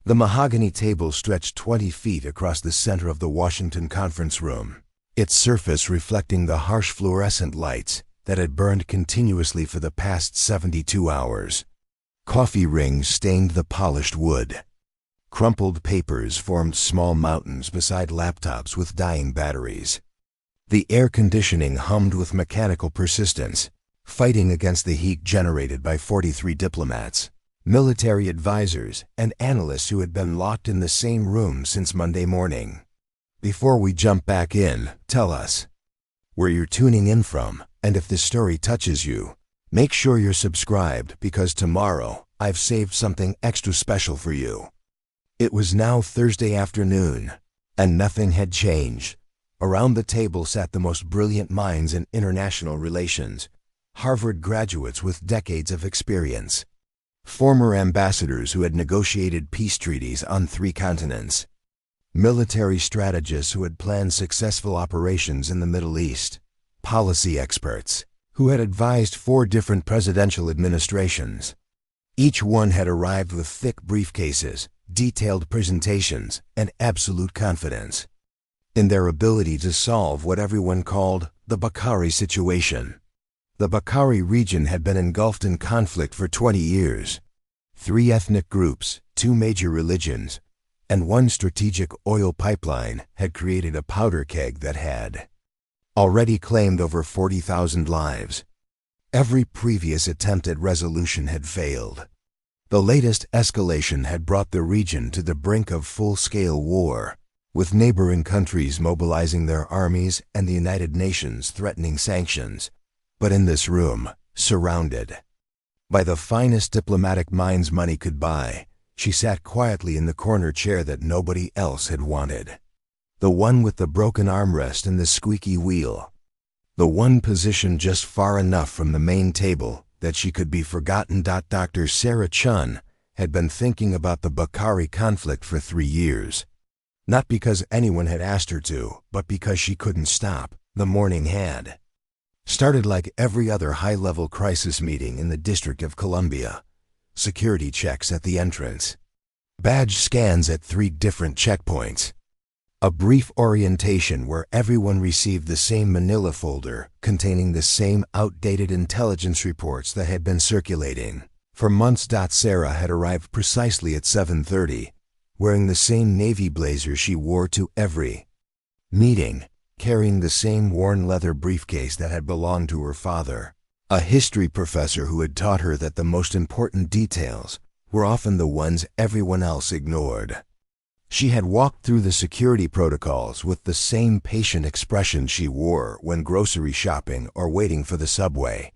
The mahogany table stretched 20 feet across the center of the Washington conference room, its surface reflecting the harsh fluorescent lights that had burned continuously for the past 72 hours. Coffee rings stained the polished wood. Crumpled papers formed small mountains beside laptops with dying batteries. The air conditioning hummed with mechanical persistence, fighting against the heat generated by 43 diplomats, military advisors, and analysts who had been locked in the same room since Monday morning. Before we jump back in, tell us where you're tuning in from, and if this story touches you, make sure you're subscribed because tomorrow I've saved something extra special for you. It was now Thursday afternoon, and nothing had changed. Around the table sat the most brilliant minds in international relations, Harvard graduates with decades of experience, former ambassadors who had negotiated peace treaties on 3 continents, military strategists who had planned successful operations in the Middle East, policy experts who had advised 4 different presidential administrations. Each one had arrived with thick briefcases, detailed presentations, and absolute confidence in their ability to solve what everyone called the Bukhari situation. The Bukhari region had been engulfed in conflict for 20 years. 3 ethnic groups, 2 major religions, and 1 strategic oil pipeline had created a powder keg that had already claimed over 40,000 lives. Every previous attempt at resolution had failed. The latest escalation had brought the region to the brink of full-scale war, with neighboring countries mobilizing their armies and the United Nations threatening sanctions. But in this room, surrounded by the finest diplomatic minds money could buy, she sat quietly in the corner chair that nobody else had wanted. The one with the broken armrest and the squeaky wheel. The one positioned just far enough from the main table that she could be forgotten. Dr. Sarah Chun had been thinking about the Bukhari conflict for 3 years. Not because anyone had asked her to, but because she couldn't stop. The morning had started like every other high-level crisis meeting in the District of Columbia. Security checks at the entrance. Badge scans at 3 different checkpoints. A brief orientation where everyone received the same manila folder containing the same outdated intelligence reports that had been circulating for months. Sarah had arrived precisely at 7:30, wearing the same navy blazer she wore to every meeting, carrying the same worn leather briefcase that had belonged to her father, a history professor who had taught her that the most important details were often the ones everyone else ignored. She had walked through the security protocols with the same patient expression she wore when grocery shopping or waiting for the subway.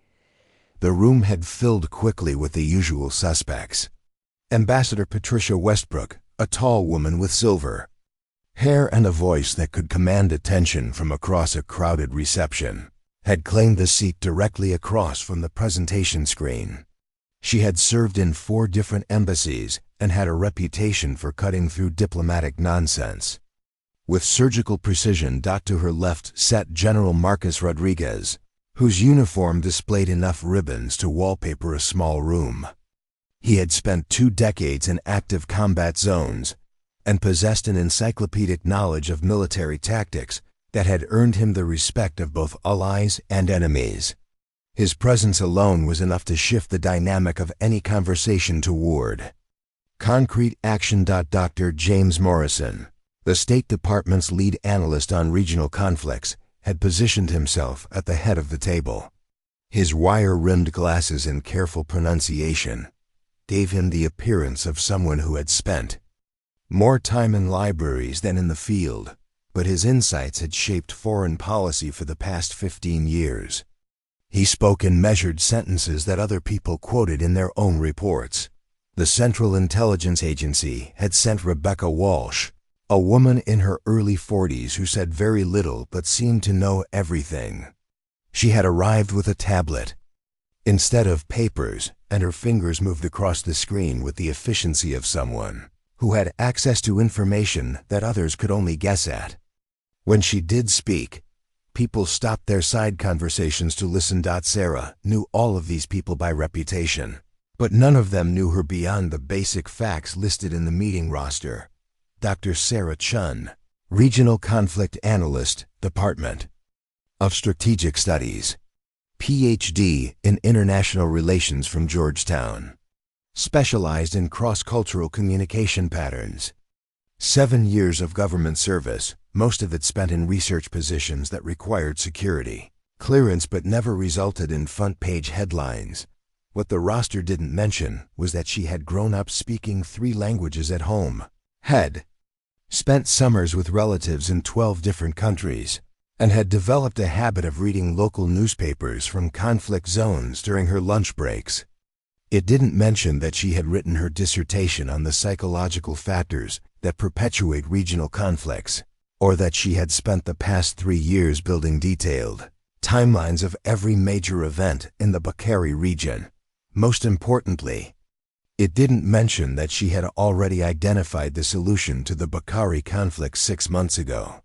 The room had filled quickly with the usual suspects. Ambassador Patricia Westbrook, a tall woman with silver hair and a voice that could command attention from across a crowded reception, had claimed the seat directly across from the presentation screen. She had served in 4 different embassies and had a reputation for cutting through diplomatic nonsense. With surgical precision. To her left sat General Marcus Rodriguez, whose uniform displayed enough ribbons to wallpaper a small room. He had spent 2 decades in active combat zones and possessed an encyclopedic knowledge of military tactics that had earned him the respect of both allies and enemies. His presence alone was enough to shift the dynamic of any conversation toward concrete action. Dr. James Morrison, the State Department's lead analyst on regional conflicts, had positioned himself at the head of the table. His wire-rimmed glasses and careful pronunciation gave him the appearance of someone who had spent more time in libraries than in the field, but his insights had shaped foreign policy for the past 15 years. He spoke in measured sentences that other people quoted in their own reports. The Central Intelligence Agency had sent Rebecca Walsh, a woman in her early 40s who said very little but seemed to know everything. She had arrived with a tablet instead of papers, and her fingers moved across the screen with the efficiency of someone who had access to information that others could only guess at. When she did speak, people stopped their side conversations to listen. Sarah knew all of these people by reputation. But none of them knew her beyond the basic facts listed in the meeting roster. Dr. Sarah Chun, Regional Conflict Analyst, Department of Strategic Studies, Ph.D. in International Relations from Georgetown, specialized in cross-cultural communication patterns. 7 years of government service, most of it spent in research positions that required security clearance but never resulted in front-page headlines. What the roster didn't mention was that she had grown up speaking 3 languages at home, had spent summers with relatives in 12 different countries, and had developed a habit of reading local newspapers from conflict zones during her lunch breaks. It didn't mention that she had written her dissertation on the psychological factors that perpetuate regional conflicts, or that she had spent the past 3 years building detailed timelines of every major event in the Bakari region. Most importantly, it didn't mention that she had already identified the solution to the Bakari conflict 6 months ago,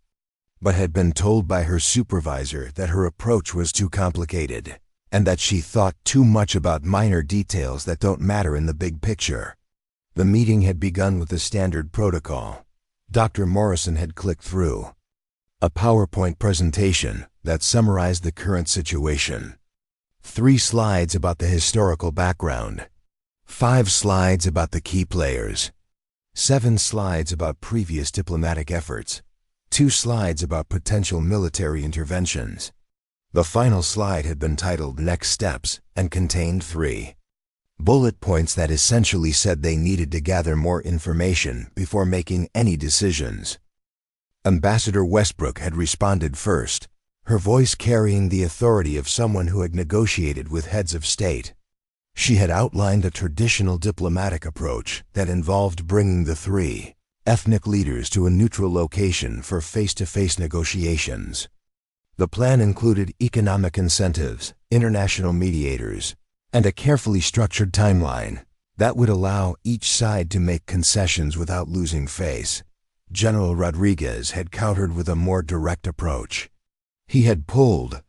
but had been told by her supervisor that her approach was too complicated, and that she thought too much about minor details that don't matter in the big picture. The meeting had begun with the standard protocol. Dr. Morrison had clicked through a PowerPoint presentation that summarized the current situation. 3 slides about the historical background, 5 slides about the key players, 7 slides about previous diplomatic efforts, 2 slides about potential military interventions. The final slide had been titled Next Steps and contained 3 bullet points that essentially said they needed to gather more information before making any decisions. Ambassador Westbrook had responded first, her voice carrying the authority of someone who had negotiated with heads of state. She had outlined a traditional diplomatic approach that involved bringing the 3 ethnic leaders to a neutral location for face-to-face negotiations. The plan included economic incentives, international mediators, and a carefully structured timeline that would allow each side to make concessions without losing face. General Rodriguez had countered with a more direct approach. He had pulled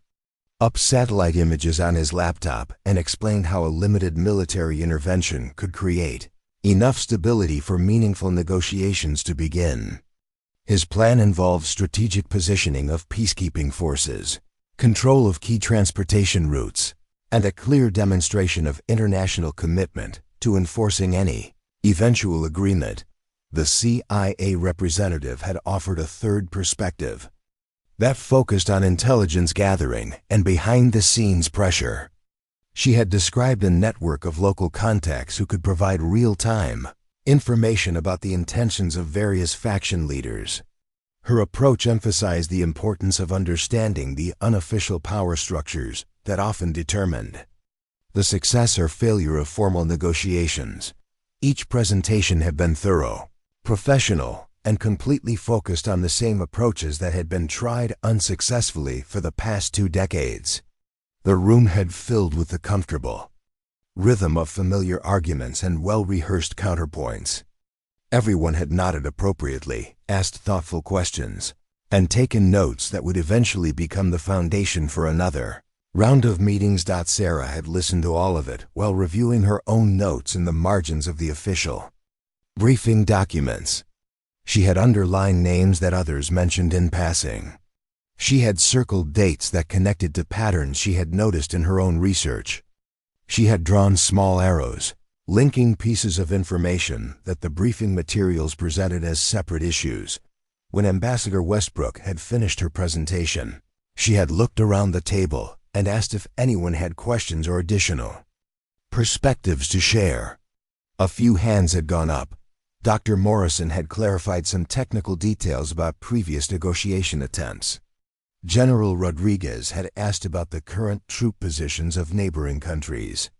up satellite images on his laptop and explained how a limited military intervention could create enough stability for meaningful negotiations to begin. His plan involved strategic positioning of peacekeeping forces, control of key transportation routes, and a clear demonstration of international commitment to enforcing any eventual agreement. The CIA representative had offered a third perspective that focused on intelligence gathering and behind-the-scenes pressure. She had described a network of local contacts who could provide real-time information about the intentions of various faction leaders. Her approach emphasized the importance of understanding the unofficial power structures that often determined the success or failure of formal negotiations. Each presentation had been thorough, professional, and completely focused on the same approaches that had been tried unsuccessfully for the past 2 decades. The room had filled with the comfortable rhythm of familiar arguments and well-rehearsed counterpoints. Everyone had nodded appropriately, asked thoughtful questions, and taken notes that would eventually become the foundation for another round of meetings. Sarah had listened to all of it while reviewing her own notes in the margins of the official briefing documents. She had underlined names that others mentioned in passing. She had circled dates that connected to patterns she had noticed in her own research. She had drawn small arrows, linking pieces of information that the briefing materials presented as separate issues. When Ambassador Westbrook had finished her presentation, she had looked around the table and asked if anyone had questions or additional perspectives to share. A few hands had gone up. Dr. Morrison had clarified some technical details about previous negotiation attempts. General Rodriguez had asked about the current troop positions of neighboring countries.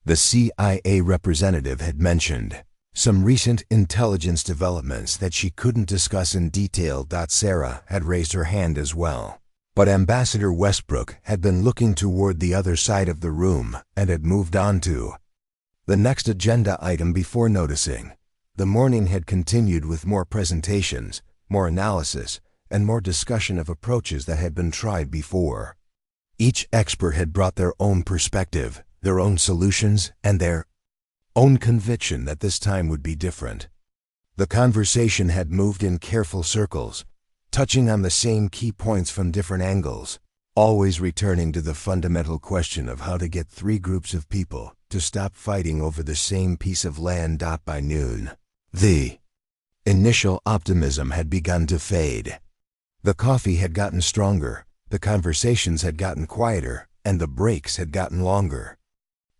The CIA representative had mentioned some recent intelligence developments that she couldn't discuss in detail. Sarah had raised her hand as well, but Ambassador Westbrook had been looking toward the other side of the room and had moved on to the next agenda item before noticing. The morning had continued with more presentations, more analysis, and more discussion of approaches that had been tried before. Each expert had brought their own perspective, their own solutions, and their own conviction that this time would be different. The conversation had moved in careful circles, touching on the same key points from different angles, always returning to the fundamental question of how to get three groups of people to stop fighting over the same piece of land. By noon, the initial optimism had begun to fade. The coffee had gotten stronger, the conversations had gotten quieter, and the breaks had gotten longer.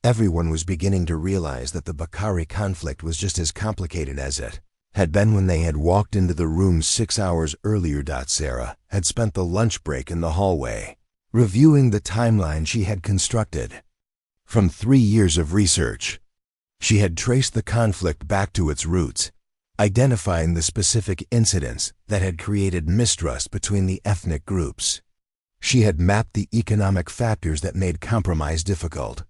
Everyone was beginning to realize that the Bakari conflict was just as complicated as it had been when they had walked into the room 6 hours earlier. Sarah had spent the lunch break in the hallway, reviewing the timeline she had constructed. From 3 years of research, she had traced the conflict back to its roots, identifying the specific incidents that had created mistrust between the ethnic groups. She had mapped the economic factors that made compromise difficult.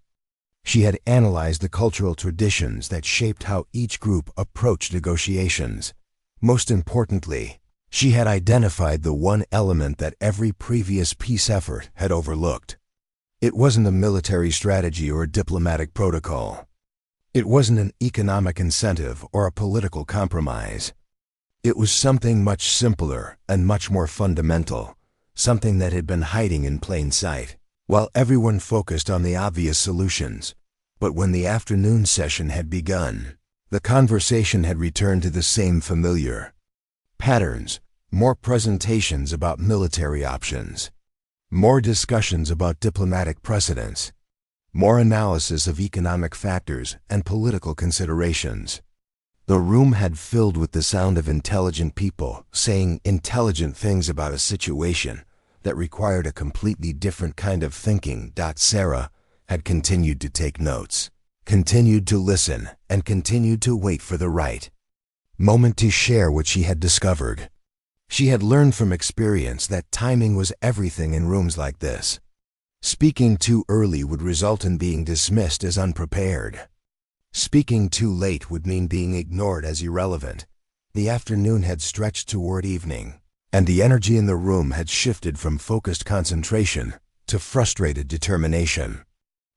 She had analyzed the cultural traditions that shaped how each group approached negotiations. Most importantly, she had identified the one element that every previous peace effort had overlooked. It wasn't a military strategy or a diplomatic protocol. It wasn't an economic incentive or a political compromise. It was something much simpler and much more fundamental, something that had been hiding in plain sight, while everyone focused on the obvious solutions. But when the afternoon session had begun, the conversation had returned to the same familiar patterns: more presentations about military options, more discussions about diplomatic precedents, more analysis of economic factors and political considerations. The room had filled with the sound of intelligent people saying intelligent things about a situation that required a completely different kind of thinking. Sarah had continued to take notes, continued to listen, and continued to wait for the right moment to share what she had discovered. She had learned from experience that timing was everything in rooms like this. Speaking too early would result in being dismissed as unprepared. Speaking too late would mean being ignored as irrelevant. The afternoon had stretched toward evening, and the energy in the room had shifted from focused concentration to frustrated determination.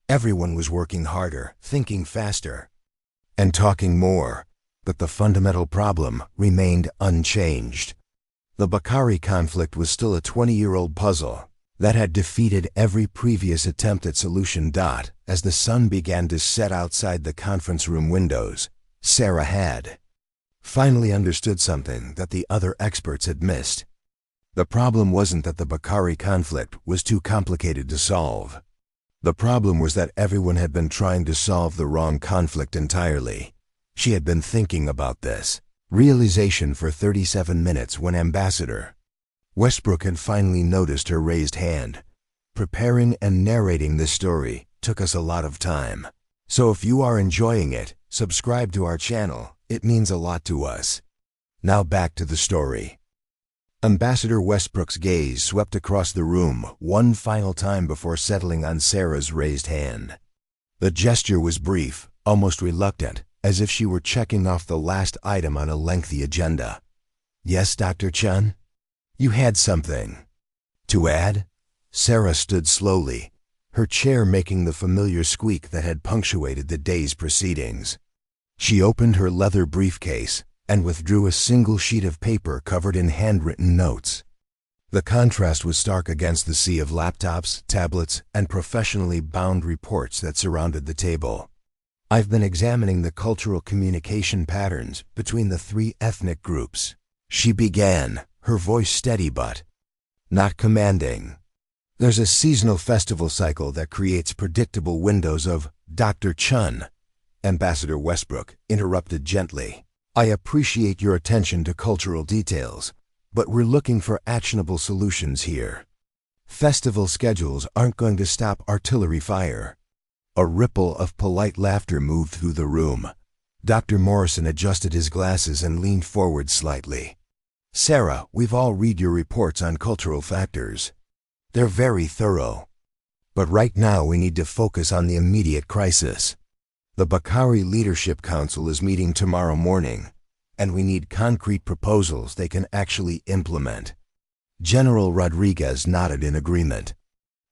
Everyone was working harder, thinking faster, and talking more, but the fundamental problem remained unchanged. The Bakari conflict was still a 20-year-old puzzle that had defeated every previous attempt at solution. As the sun began to set outside the conference room windows, Sarah had finally understood something that the other experts had missed. The problem wasn't that the Bakari conflict was too complicated to solve. The problem was that everyone had been trying to solve the wrong conflict entirely. She had been thinking about this realization for 37 minutes when Ambassador Westbrook had finally noticed her raised hand. Preparing and narrating this story took us a lot of time. So if you are enjoying it, subscribe to our channel. It means a lot to us. Now back to the story. Ambassador Westbrook's gaze swept across the room one final time before settling on Sarah's raised hand. The gesture was brief, almost reluctant, as if she were checking off the last item on a lengthy agenda. Yes, Dr. Chun? You had something to add? Sarah stood slowly, her chair making the familiar squeak that had punctuated the day's proceedings. She opened her leather briefcase and withdrew a single sheet of paper covered in handwritten notes. The contrast was stark against the sea of laptops, tablets, and professionally bound reports that surrounded the table. I've been examining the cultural communication patterns between the three ethnic groups. She began, her voice steady but not commanding. There's a seasonal festival cycle that creates predictable windows of Dr. Chun. Ambassador Westbrook interrupted gently. I appreciate your attention to cultural details, but we're looking for actionable solutions here. Festival schedules aren't going to stop artillery fire. A ripple of polite laughter moved through the room. Dr. Morrison adjusted his glasses and leaned forward slightly. Sarah, we've all read your reports on cultural factors. They're very thorough. But right now we need to focus on the immediate crisis. The Bakari Leadership Council is meeting tomorrow morning, and we need concrete proposals they can actually implement. General Rodriguez nodded in agreement.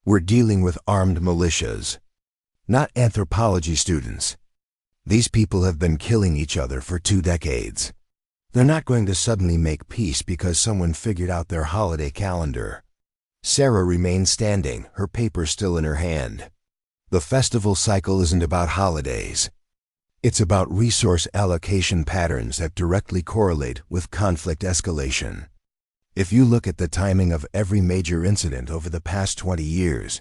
We're dealing with armed militias, not anthropology students. These people have been killing each other for 2 decades. They're not going to suddenly make peace because someone figured out their holiday calendar. Sarah remained standing, her paper still in her hand. The festival cycle isn't about holidays. It's about resource allocation patterns that directly correlate with conflict escalation. If you look at the timing of every major incident over the past 20 years,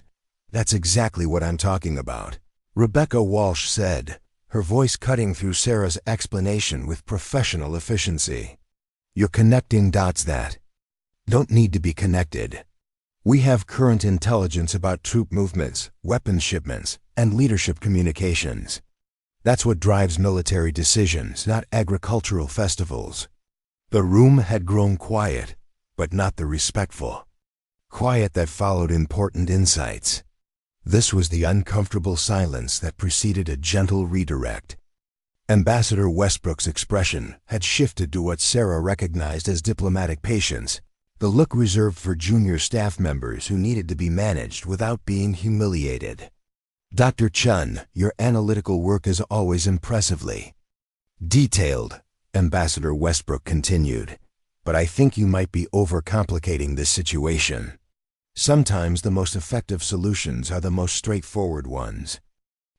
that's exactly what I'm talking about, Rebecca Walsh said, her voice cutting through Sarah's explanation with professional efficiency. You're connecting dots that don't need to be connected. We have current intelligence about troop movements, weapons shipments, and leadership communications. That's what drives military decisions, not agricultural festivals. The room had grown quiet, but not the respectful quiet that followed important insights. This was the uncomfortable silence that preceded a gentle redirect. Ambassador Westbrook's expression had shifted to what Sarah recognized as diplomatic patience, the look reserved for junior staff members who needed to be managed without being humiliated. Dr. Chun, your analytical work is always impressively detailed, Ambassador Westbrook continued, but I think you might be overcomplicating this situation. Sometimes the most effective solutions are the most straightforward ones.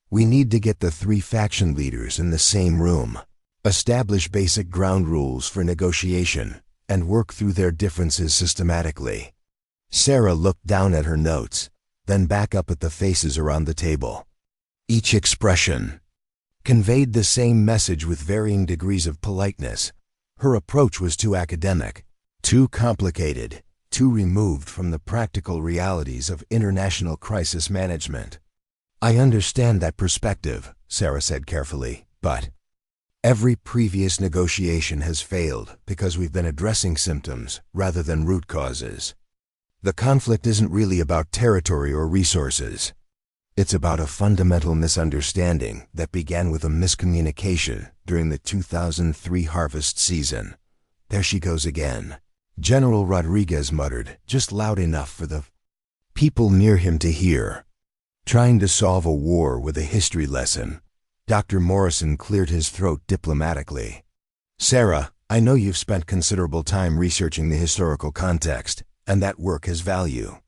We need to get the 3 faction leaders in the same room, establish basic ground rules for negotiation, and work through their differences systematically. Sarah looked down at her notes, then back up at the faces around the table. Each expression conveyed the same message with varying degrees of politeness. Her approach was too academic, too complicated, too removed from the practical realities of international crisis management. I understand that perspective, Sarah said carefully, but every previous negotiation has failed because we've been addressing symptoms rather than root causes. The conflict isn't really about territory or resources. It's about a fundamental misunderstanding that began with a miscommunication during the 2003 harvest season. There she goes again, General Rodriguez muttered, just loud enough for the people near him to hear. Trying to solve a war with a history lesson, Dr. Morrison cleared his throat diplomatically. Sarah, I know you've spent considerable time researching the historical context, and that work has value.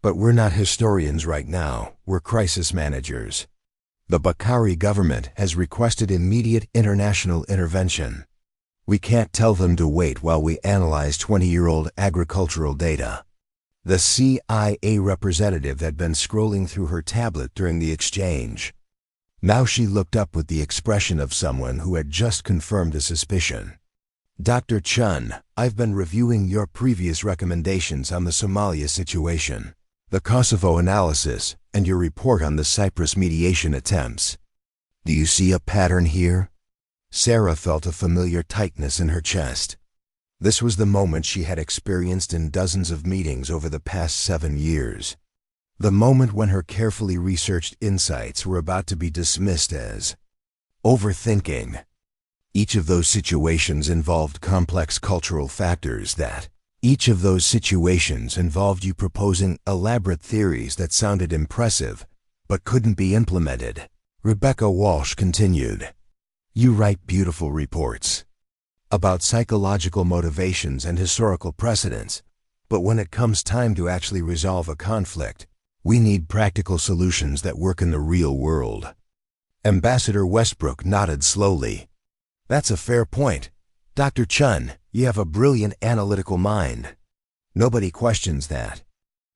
But we're not historians right now, we're crisis managers. The Bakari government has requested immediate international intervention. We can't tell them to wait while we analyze 20-year-old agricultural data. The CIA representative had been scrolling through her tablet during the exchange. Now she looked up with the expression of someone who had just confirmed a suspicion. Dr. Chun, I've been reviewing your previous recommendations on the Somalia situation, the Kosovo analysis, and your report on the Cyprus mediation attempts. Do you see a pattern here? Sarah felt a familiar tightness in her chest. This was the moment she had experienced in dozens of meetings over the past 7 years. The moment when her carefully researched insights were about to be dismissed as overthinking. Each of those situations involved complex cultural factors Each of those situations involved you proposing elaborate theories that sounded impressive, but couldn't be implemented. Rebecca Walsh continued. You write beautiful reports about psychological motivations and historical precedents, but when it comes time to actually resolve a conflict, we need practical solutions that work in the real world. Ambassador Westbrook nodded slowly. That's a fair point. Dr. Chun, you have a brilliant analytical mind. Nobody questions that.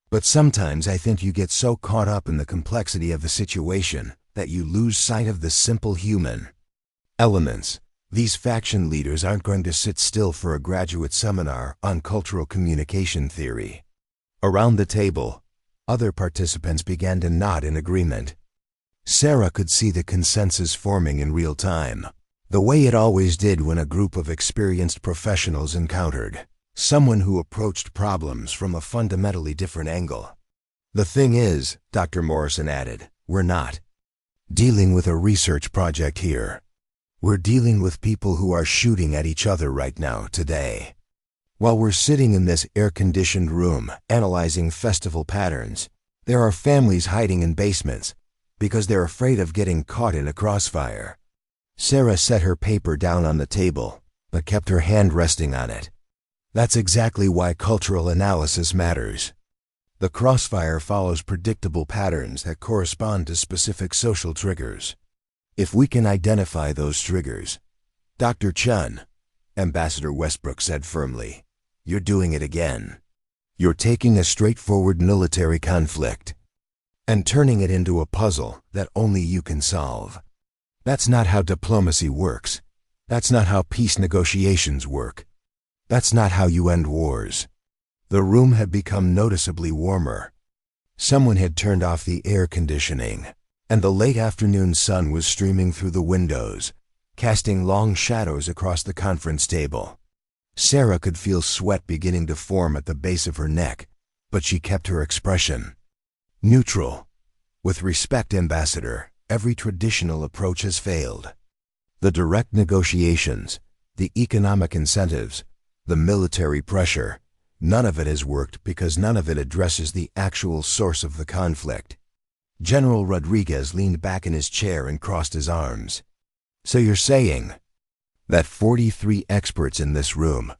But sometimes I think you get so caught up in the complexity of the situation that you lose sight of the simple human elements. These faction leaders aren't going to sit still for a graduate seminar on cultural communication theory. Around the table, other participants began to nod in agreement. Sarah could see the consensus forming in real time, the way it always did when a group of experienced professionals encountered someone who approached problems from a fundamentally different angle. The thing is, Dr. Morrison added, we're not dealing with a research project here. We're dealing with people who are shooting at each other right now, today. While we're sitting in this air-conditioned room analyzing festival patterns, there are families hiding in basements because they're afraid of getting caught in a crossfire. Sarah set her paper down on the table, but kept her hand resting on it. That's exactly why cultural analysis matters. The crossfire follows predictable patterns that correspond to specific social triggers. If we can identify those triggers, Dr. Chun, Ambassador Westbrook said firmly, you're doing it again. You're taking a straightforward military conflict and turning it into a puzzle that only you can solve. That's not how diplomacy works. That's not how peace negotiations work. That's not how you end wars. The room had become noticeably warmer. Someone had turned off the air conditioning, and the late afternoon sun was streaming through the windows, casting long shadows across the conference table. Sarah could feel sweat beginning to form at the base of her neck, but she kept her expression neutral. With respect, Ambassador, every traditional approach has failed. The direct negotiations, the economic incentives, the military pressure, none of it has worked because none of it addresses the actual source of the conflict. General Rodriguez leaned back in his chair and crossed his arms. So you're saying that 43 experts in this room,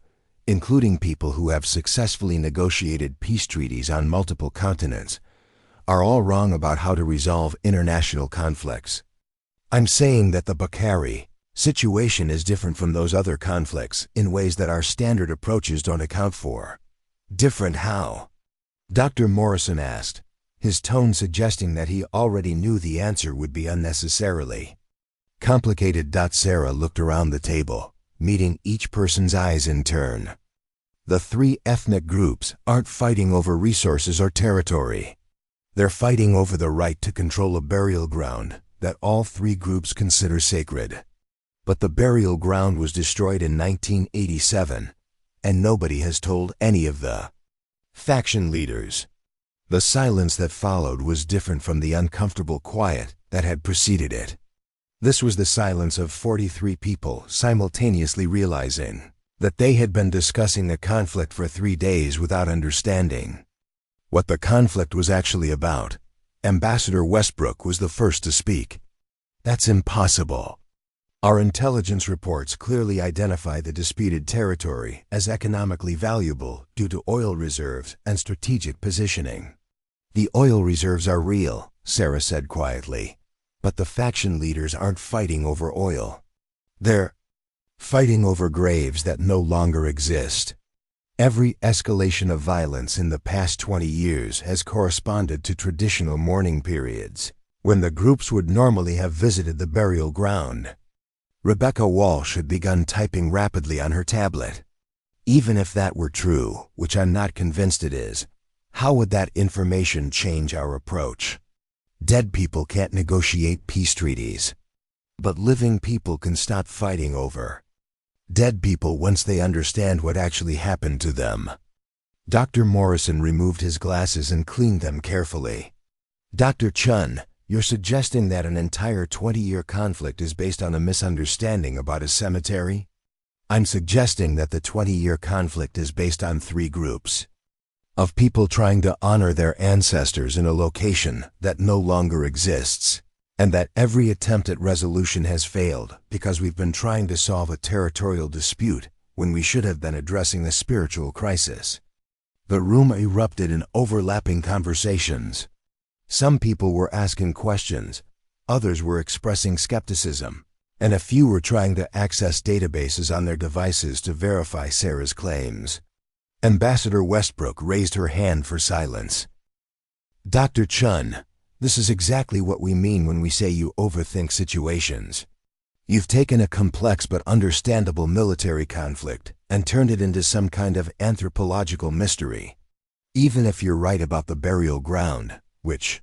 including people who have successfully negotiated peace treaties on multiple continents, are all wrong about how to resolve international conflicts? I'm saying that the Bukhari situation is different from those other conflicts in ways that our standard approaches don't account for. Different how? Dr. Morrison asked, his tone suggesting that he already knew the answer would be unnecessarily complicated. Sarah looked around the table, meeting each person's eyes in turn. The three ethnic groups aren't fighting over resources or territory. They're fighting over the right to control a burial ground that all three groups consider sacred. But the burial ground was destroyed in 1987, and nobody has told any of the faction leaders. The silence that followed was different from the uncomfortable quiet that had preceded it. This was the silence of 43 people simultaneously realizing that they had been discussing the conflict for 3 days without understanding what the conflict was actually about. Ambassador Westbrook was the first to speak. That's impossible. Our intelligence reports clearly identify the disputed territory as economically valuable due to oil reserves and strategic positioning. The oil reserves are real, Sarah said quietly, but the faction leaders aren't fighting over oil. They're fighting over graves that no longer exist. Every escalation of violence in the past 20 years has corresponded to traditional mourning periods, when the groups would normally have visited the burial ground. Rebecca Walsh had begun typing rapidly on her tablet. Even if that were true, which I'm not convinced it is, how would that information change our approach? Dead people can't negotiate peace treaties, but living people can stop fighting over dead people once they understand what actually happened to them. Dr. Morrison removed his glasses and cleaned them carefully. Dr. Chun, you're suggesting that an entire 20-year conflict is based on a misunderstanding about a cemetery? I'm suggesting that the 20-year conflict is based on 3 groups of people trying to honor their ancestors in a location that no longer exists, and that every attempt at resolution has failed because we've been trying to solve a territorial dispute when we should have been addressing a spiritual crisis. The room erupted in overlapping conversations. Some people were asking questions, others were expressing skepticism, and a few were trying to access databases on their devices to verify Sarah's claims. Ambassador Westbrook raised her hand for silence. Dr. Chun, this is exactly what we mean when we say you overthink situations. You've taken a complex but understandable military conflict and turned it into some kind of anthropological mystery. Even if you're right about the burial ground, which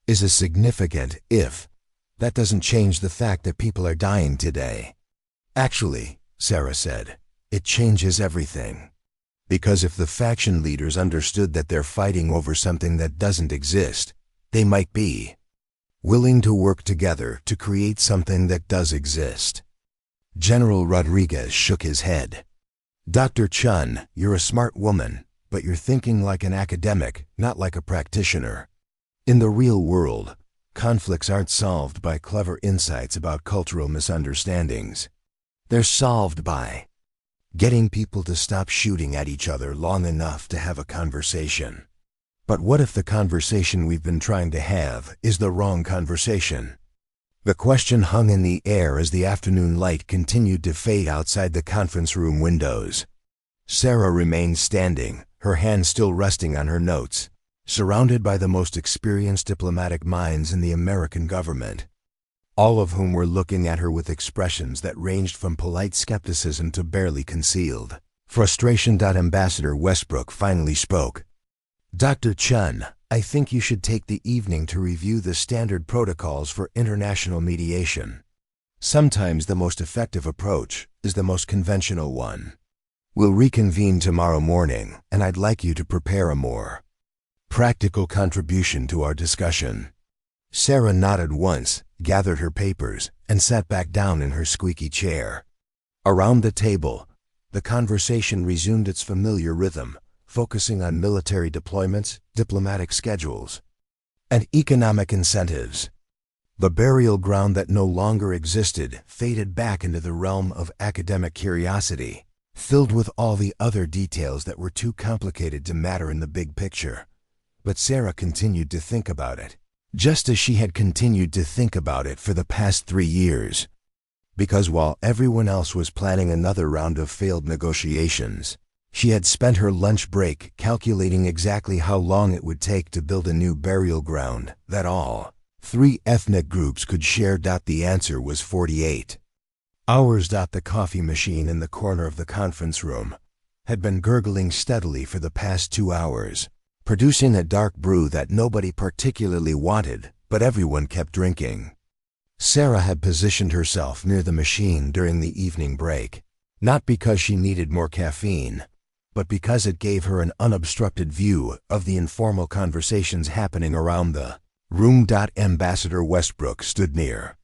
is a significant if, that doesn't change the fact that people are dying today. Actually, Sarah said, it changes everything. Because if the faction leaders understood that they're fighting over something that doesn't exist, they might be willing to work together to create something that does exist. General Rodriguez shook his head. Dr. Chun, you're a smart woman, but you're thinking like an academic, not like a practitioner. In the real world, Conflicts aren't solved by clever insights about cultural misunderstandings. They're solved by getting people to stop shooting at each other long enough to have a conversation. But what if the conversation we've been trying to have is the wrong conversation? The question hung in the air as the afternoon light continued to fade outside the conference room windows. Sarah remained standing, her hand still resting on her notes, surrounded by the most experienced diplomatic minds in the American government, all of whom were looking at her with expressions that ranged from polite skepticism to barely concealed frustration. Ambassador Westbrook finally spoke. "Dr. Chun, I think you should take the evening to review the standard protocols for international mediation. Sometimes the most effective approach is the most conventional one. We'll reconvene tomorrow morning, and I'd like you to prepare a more practical contribution to our discussion." Sarah nodded once, gathered her papers, and sat back down in her squeaky chair. Around the table, the conversation resumed its familiar rhythm, focusing on military deployments, diplomatic schedules, and economic incentives. The burial ground that no longer existed faded back into the realm of academic curiosity, filled with all the other details that were too complicated to matter in the big picture. But Sarah continued to think about it, just as she had continued to think about it for the past 3 years. Because while everyone else was planning another round of failed negotiations, she had spent her lunch break calculating exactly how long it would take to build a new burial ground that all 3 ethnic groups could share. The answer was 48 hours. The coffee machine in the corner of the conference room had been gurgling steadily for the past 2 hours, producing a dark brew that nobody particularly wanted, but everyone kept drinking. Sarah had positioned herself near the machine during the evening break, not because she needed more caffeine, but because it gave her an unobstructed view of the informal conversations happening around the room. Ambassador Westbrook stood near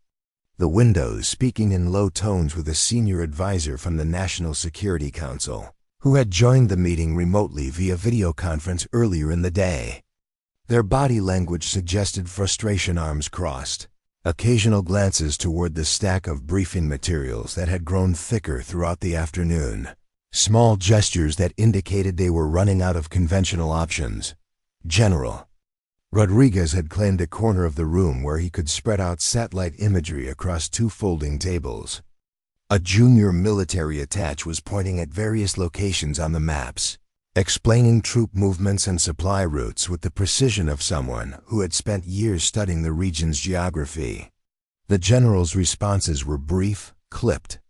the windows, speaking in low tones with a senior advisor from the National Security Council, who had joined the meeting remotely via video conference earlier in the day. Their body language suggested frustration, arms crossed, occasional glances toward the stack of briefing materials that had grown thicker throughout the afternoon, small gestures that indicated they were running out of conventional options. General Rodriguez had claimed a corner of the room where he could spread out satellite imagery across 2 folding tables. A junior military attaché was pointing at various locations on the maps, explaining troop movements and supply routes with the precision of someone who had spent years studying the region's geography. The general's responses were brief, clipped,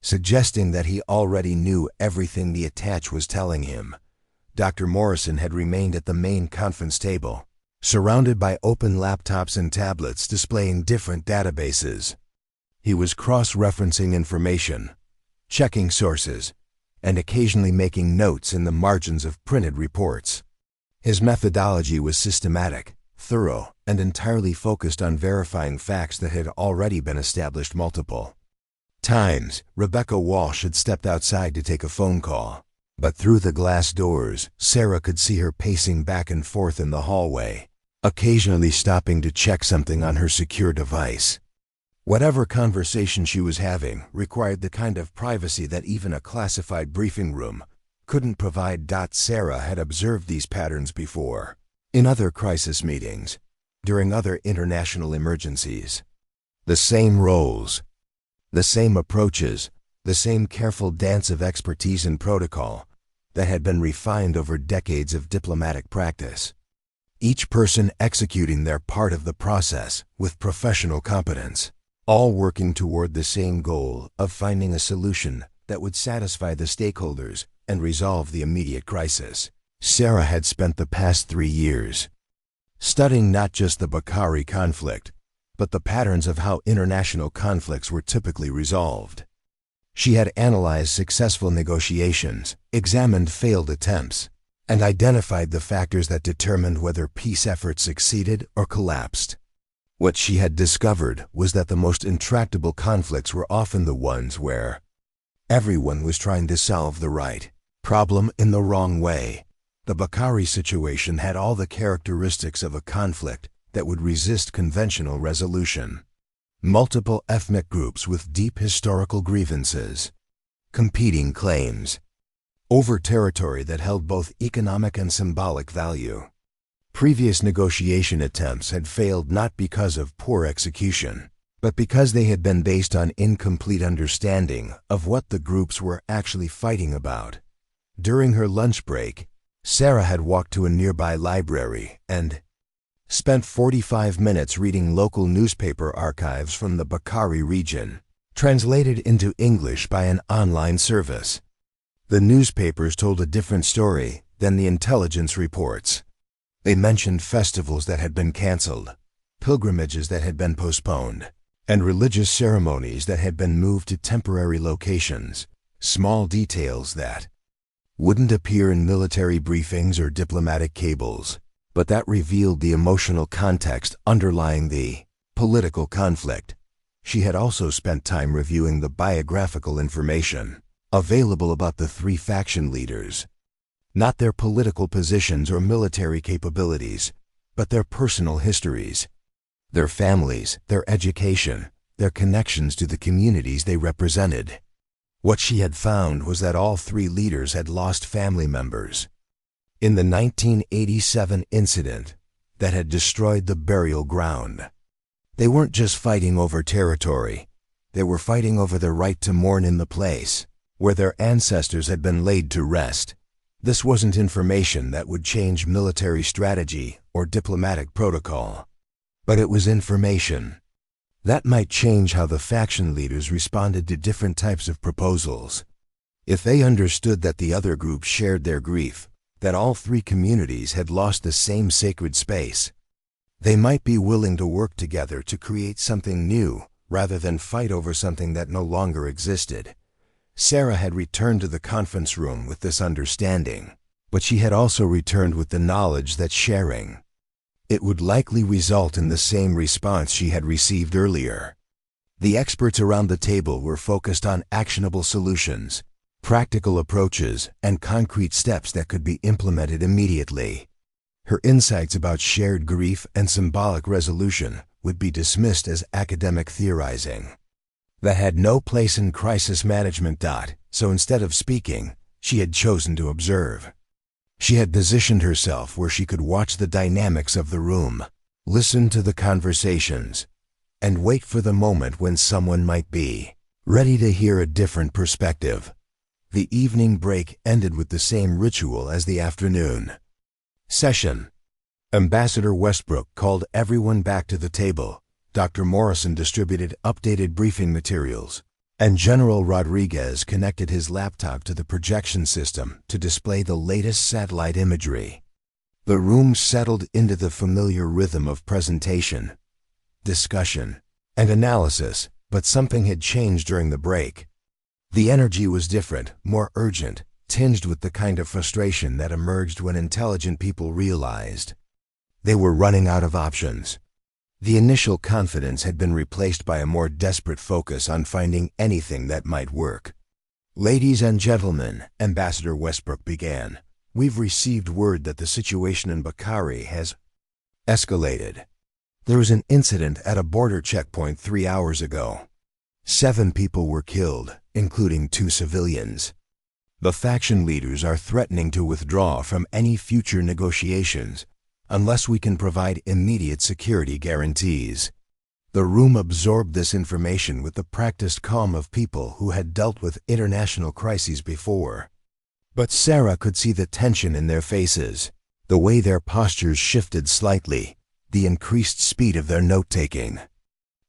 suggesting that he already knew everything the attaché was telling him. Dr. Morrison had remained at the main conference table, surrounded by open laptops and tablets displaying different databases. He was cross-referencing information, checking sources, and occasionally making notes in the margins of printed reports. His methodology was systematic, thorough, and entirely focused on verifying facts that had already been established multiple times. Rebecca Walsh had stepped outside to take a phone call, but through the glass doors, Sarah could see her pacing back and forth in the hallway, occasionally stopping to check something on her secure device. Whatever conversation she was having required the kind of privacy that even a classified briefing room couldn't provide. Sarah had observed these patterns before, in other crisis meetings, during other international emergencies. The same roles, the same approaches, the same careful dance of expertise and protocol that had been refined over decades of diplomatic practice. Each person executing their part of the process with professional competence, all working toward the same goal of finding a solution that would satisfy the stakeholders and resolve the immediate crisis. Sarah had spent the past 3 years studying not just the Bukhari conflict, but the patterns of how international conflicts were typically resolved. She had analyzed successful negotiations, examined failed attempts, and identified the factors that determined whether peace efforts succeeded or collapsed. What she had discovered was that the most intractable conflicts were often the ones where everyone was trying to solve the right problem in the wrong way. The Bukhari situation had all the characteristics of a conflict that would resist conventional resolution. Multiple ethnic groups with deep historical grievances. Competing claims. Over territory that held both economic and symbolic value. Previous negotiation attempts had failed not because of poor execution, but because they had been based on incomplete understanding of what the groups were actually fighting about. During her lunch break, Sarah had walked to a nearby library and spent 45 minutes reading local newspaper archives from the Bukhari region, translated into English by an online service. The newspapers told a different story than the intelligence reports. They mentioned festivals that had been canceled, pilgrimages that had been postponed, and religious ceremonies that had been moved to temporary locations, small details that wouldn't appear in military briefings or diplomatic cables, but that revealed the emotional context underlying the political conflict. She had also spent time reviewing the biographical information available about the three faction leaders. Not their political positions or military capabilities, but their personal histories, their families, their education, their connections to the communities they represented. What she had found was that all three leaders had lost family members in the 1987 incident that had destroyed the burial ground. They weren't just fighting over territory, they were fighting over the right to mourn in the place where their ancestors had been laid to rest. This wasn't information that would change military strategy or diplomatic protocol, but it was information that might change how the faction leaders responded to different types of proposals. If they understood that the other group shared their grief, that all three communities had lost the same sacred space, they might be willing to work together to create something new rather than fight over something that no longer existed. Sarah had returned to the conference room with this understanding, but she had also returned with the knowledge that sharing it would likely result in the same response she had received earlier. The experts around the table were focused on actionable solutions, practical approaches, and concrete steps that could be implemented immediately. Her insights about shared grief and symbolic resolution would be dismissed as academic theorizing that had no place in crisis management. So instead of speaking, she had chosen to observe. She had positioned herself where she could watch the dynamics of the room, listen to the conversations, and wait for the moment when someone might be ready to hear a different perspective. The evening break ended with the same ritual as the afternoon session. Ambassador Westbrook called everyone back to the table. Dr. Morrison distributed updated briefing materials, and General Rodriguez connected his laptop to the projection system to display the latest satellite imagery. The room settled into the familiar rhythm of presentation, discussion, and analysis, but something had changed during the break. The energy was different, more urgent, tinged with the kind of frustration that emerged when intelligent people realized they were running out of options. The initial confidence had been replaced by a more desperate focus on finding anything that might work. "Ladies and gentlemen," Ambassador Westbrook began, "we've received word that the situation in Bukhari has escalated. There was an incident at a border checkpoint 3 hours ago. 7 people were killed, including 2 civilians. The faction leaders are threatening to withdraw from any future negotiations unless we can provide immediate security guarantees." The room absorbed this information with the practiced calm of people who had dealt with international crises before. But Sarah could see the tension in their faces, the way their postures shifted slightly, the increased speed of their note-taking.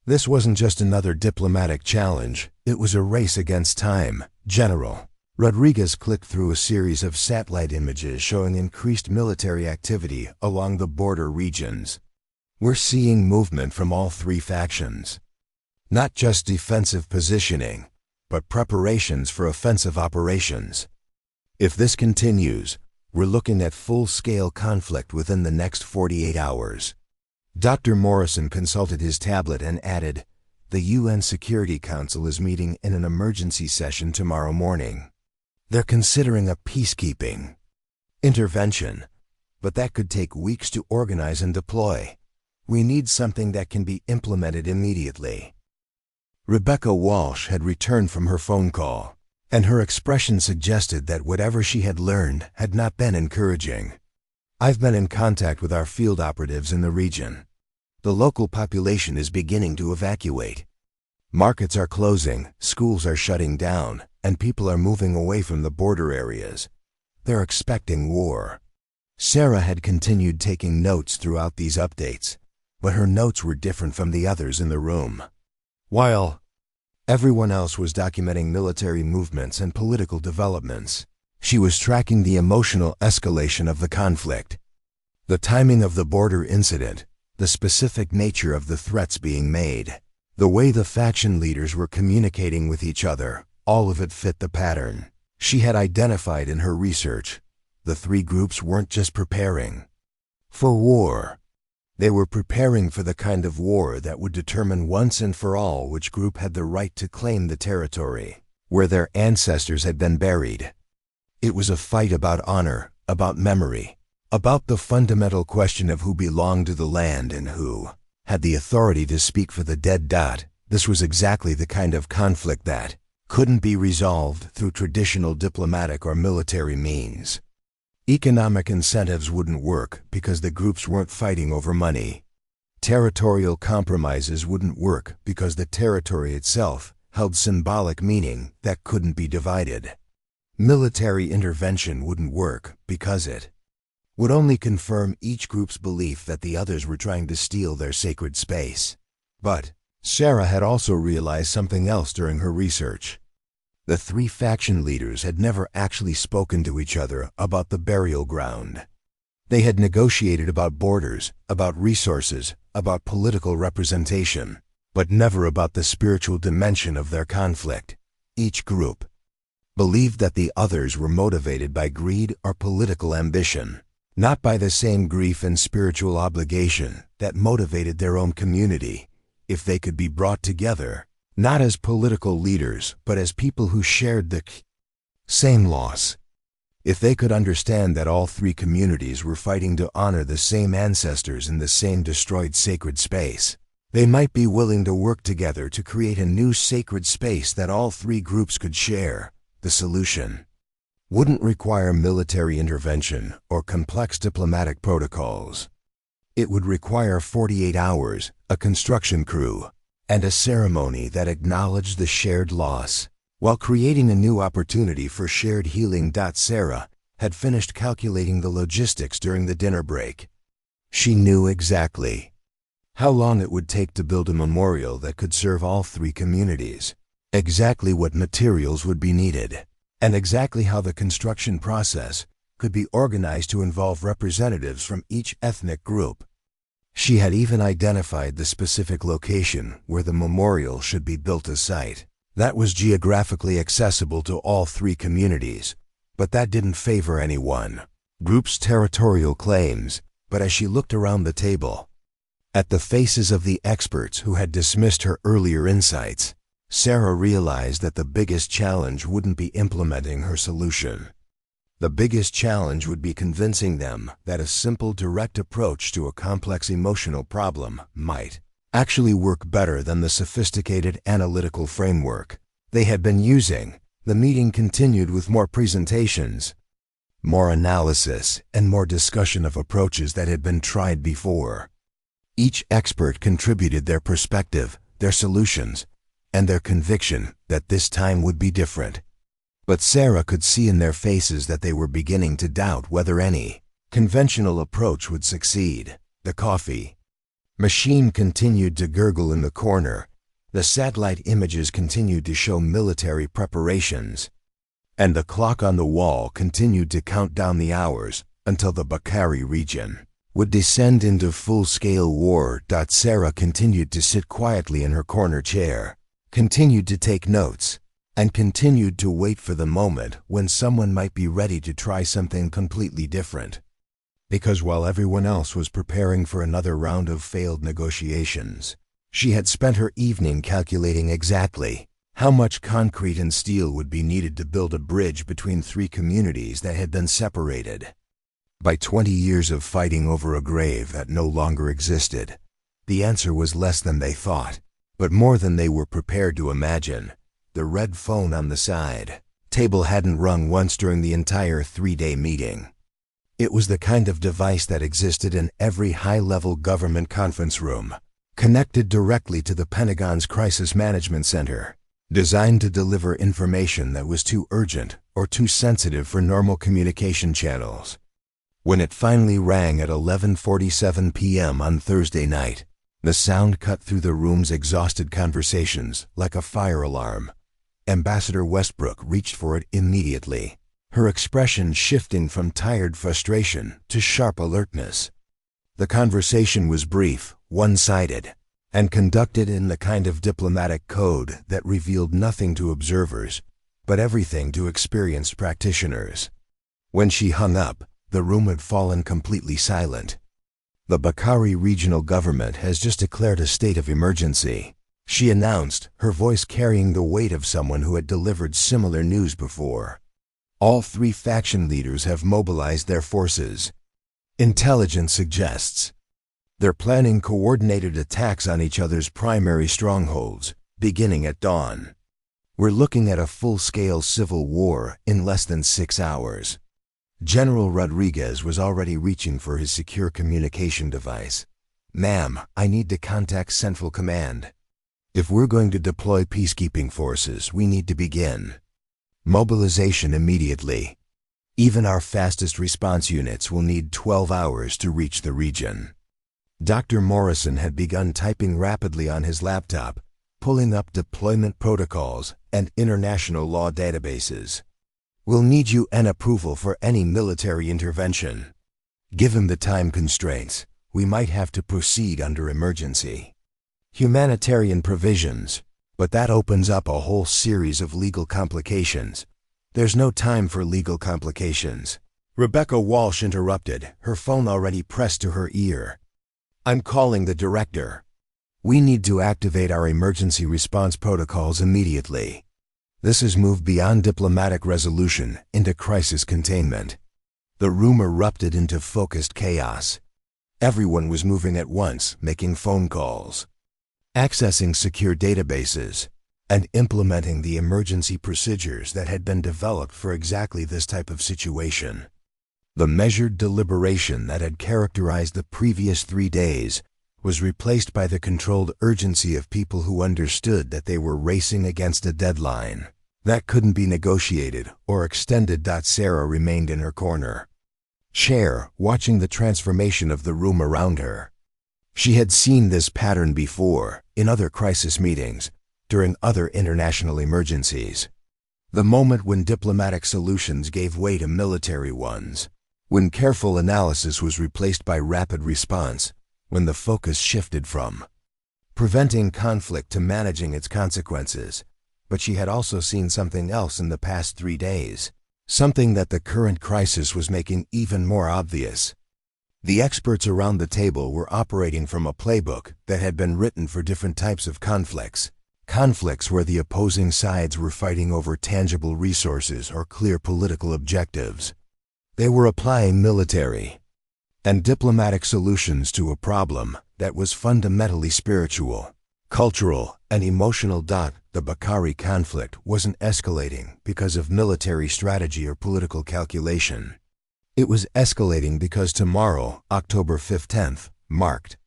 This wasn't just another diplomatic challenge, it was a race against time. "General." Rodriguez clicked through a series of satellite images showing increased military activity along the border regions. "We're seeing movement from all 3 factions. Not just defensive positioning, but preparations for offensive operations. If this continues, we're looking at full-scale conflict within the next 48 hours. Dr. Morrison consulted his tablet and added, "The UN Security Council is meeting in an emergency session tomorrow morning. They're considering a peacekeeping intervention, but that could take weeks to organize and deploy. We need something that can be implemented immediately." Rebecca Walsh had returned from her phone call, and her expression suggested that whatever she had learned had not been encouraging. "I've been in contact with our field operatives in the region. The local population is beginning to evacuate. Markets are closing, schools are shutting down, and people are moving away from the border areas. They're expecting war." Sarah had continued taking notes throughout these updates, but her notes were different from the others in the room. While everyone else was documenting military movements and political developments, she was tracking the emotional escalation of the conflict. The timing of the border incident, the specific nature of the threats being made, the way the faction leaders were communicating with each other, all of it fit the pattern she had identified in her research. The three groups weren't just preparing for war. They were preparing for the kind of war that would determine once and for all which group had the right to claim the territory where their ancestors had been buried. It was a fight about honor, about memory, about the fundamental question of who belonged to the land and who had the authority to speak for the dead. This was exactly the kind of conflict that couldn't be resolved through traditional diplomatic or military means. Economic incentives wouldn't work because the groups weren't fighting over money. Territorial compromises wouldn't work because the territory itself held symbolic meaning that couldn't be divided. Military intervention wouldn't work because it would only confirm each group's belief that the others were trying to steal their sacred space. But Sarah had also realized something else during her research. The three faction leaders had never actually spoken to each other about the burial ground. They had negotiated about borders, about resources, about political representation, but never about the spiritual dimension of their conflict. Each group believed that the others were motivated by greed or political ambition, not by the same grief and spiritual obligation that motivated their own community. If they could be brought together, not as political leaders, but as people who shared the same loss. If they could understand that all three communities were fighting to honor the same ancestors in the same destroyed sacred space, they might be willing to work together to create a new sacred space that all three groups could share. The solution wouldn't require military intervention or complex diplomatic protocols. It would require 48 hours, a construction crew, and a ceremony that acknowledged the shared loss, while creating a new opportunity for shared healing. Sarah had finished calculating the logistics during the dinner break. She knew exactly how long it would take to build a memorial that could serve all three communities, exactly what materials would be needed, and exactly how the construction process could be organized to involve representatives from each ethnic group. She had even identified the specific location where the memorial should be built. A site that was geographically accessible to all three communities, but that didn't favor any one group's territorial claims. But as she looked around the table, at the faces of the experts who had dismissed her earlier insights, Sarah realized that the biggest challenge wouldn't be implementing her solution. The biggest challenge would be convincing them that a simple, direct approach to a complex emotional problem might actually work better than the sophisticated analytical framework they had been using. The meeting continued with more presentations, more analysis, and more discussion of approaches that had been tried before. Each expert contributed their perspective, their solutions, and their conviction that this time would be different. But Sarah could see in their faces that they were beginning to doubt whether any conventional approach would succeed. The coffee machine continued to gurgle in the corner. The satellite images continued to show military preparations, and the clock on the wall continued to count down the hours until the Bakari region would descend into full-scale war. Sarah continued to sit quietly in her corner chair, continued to take notes, and continued to wait for the moment when someone might be ready to try something completely different. Because while everyone else was preparing for another round of failed negotiations, she had spent her evening calculating exactly how much concrete and steel would be needed to build a bridge between three communities that had been separated by 20 years of fighting over a grave that no longer existed. The answer was less than they thought, but more than they were prepared to imagine. The red phone on the side table hadn't rung once during the entire 3-day meeting. It was the kind of device that existed in every high-level government conference room, connected directly to the Pentagon's Crisis Management Center, designed to deliver information that was too urgent or too sensitive for normal communication channels. When it finally rang at 11:47 p.m. on Thursday night, the sound cut through the room's exhausted conversations like a fire alarm. Ambassador Westbrook reached for it immediately, her expression shifting from tired frustration to sharp alertness. The conversation was brief, one-sided, and conducted in the kind of diplomatic code that revealed nothing to observers, but everything to experienced practitioners. When she hung up, the room had fallen completely silent. The Bukhari regional government has just declared a state of emergency, she announced, her voice carrying the weight of someone who had delivered similar news before. All 3 faction leaders have mobilized their forces. Intelligence suggests they're planning coordinated attacks on each other's primary strongholds, beginning at dawn. We're looking at a full-scale civil war in less than 6 hours. General Rodriguez was already reaching for his secure communication device. "Ma'am, I need to contact Central Command. If we're going to deploy peacekeeping forces, we need to begin mobilization immediately. Even our fastest response units will need 12 hours to reach the region." Dr. Morrison had begun typing rapidly on his laptop, pulling up deployment protocols and international law databases. "We'll need UN approval for any military intervention. Given the time constraints, we might have to proceed under emergency humanitarian provisions, but that opens up a whole series of legal complications. There's no time for legal complications." Rebecca Walsh interrupted, her phone already pressed to her ear. "I'm calling the director. We need to activate our emergency response protocols immediately. This has moved beyond diplomatic resolution into crisis containment." The room erupted into focused chaos. Everyone was moving at once, making phone calls, accessing secure databases, and implementing the emergency procedures that had been developed for exactly this type of situation. The measured deliberation that had characterized the previous 3 days was replaced by the controlled urgency of people who understood that they were racing against a deadline that couldn't be negotiated or extended. Sarah remained in her corner, chair, watching the transformation of the room around her. She had seen this pattern before, in other crisis meetings, during other international emergencies. The moment when diplomatic solutions gave way to military ones, when careful analysis was replaced by rapid response, when the focus shifted from preventing conflict to managing its consequences. But she had also seen something else in the past 3 days, something that the current crisis was making even more obvious. The experts around the table were operating from a playbook that had been written for different types of conflicts where the opposing sides were fighting over tangible resources or clear political objectives. They were applying military and diplomatic solutions to a problem that was fundamentally spiritual, cultural, and emotional. The Bukhari conflict wasn't escalating because of military strategy or political calculation. It was escalating because tomorrow, October 15th, marked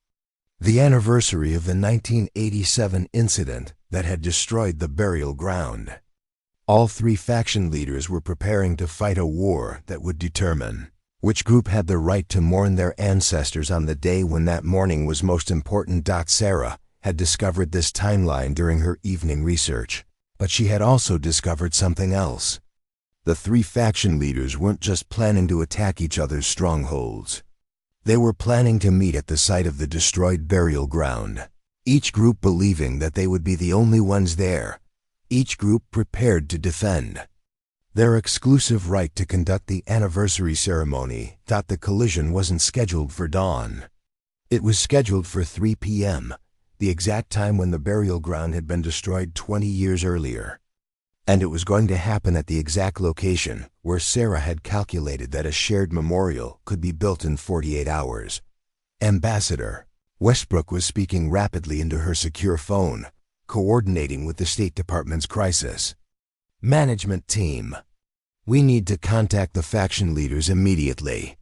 the anniversary of the 1987 incident that had destroyed the burial ground. All 3 faction leaders were preparing to fight a war that would determine which group had the right to mourn their ancestors on the day when that mourning was most important. Sarah had discovered this timeline during her evening research, but she had also discovered something else. The 3 faction leaders weren't just planning to attack each other's strongholds. They were planning to meet at the site of the destroyed burial ground, each group believing that they would be the only ones there, each group prepared to defend their exclusive right to conduct the anniversary ceremony. The collision wasn't scheduled for dawn. It was scheduled for 3 p.m., the exact time when the burial ground had been destroyed 20 years earlier. And it was going to happen at the exact location where Sarah had calculated that a shared memorial could be built in 48 hours. Ambassador, Westbrook was speaking rapidly into her secure phone, coordinating with the State Department's crisis management team. We need to contact the faction leaders immediately.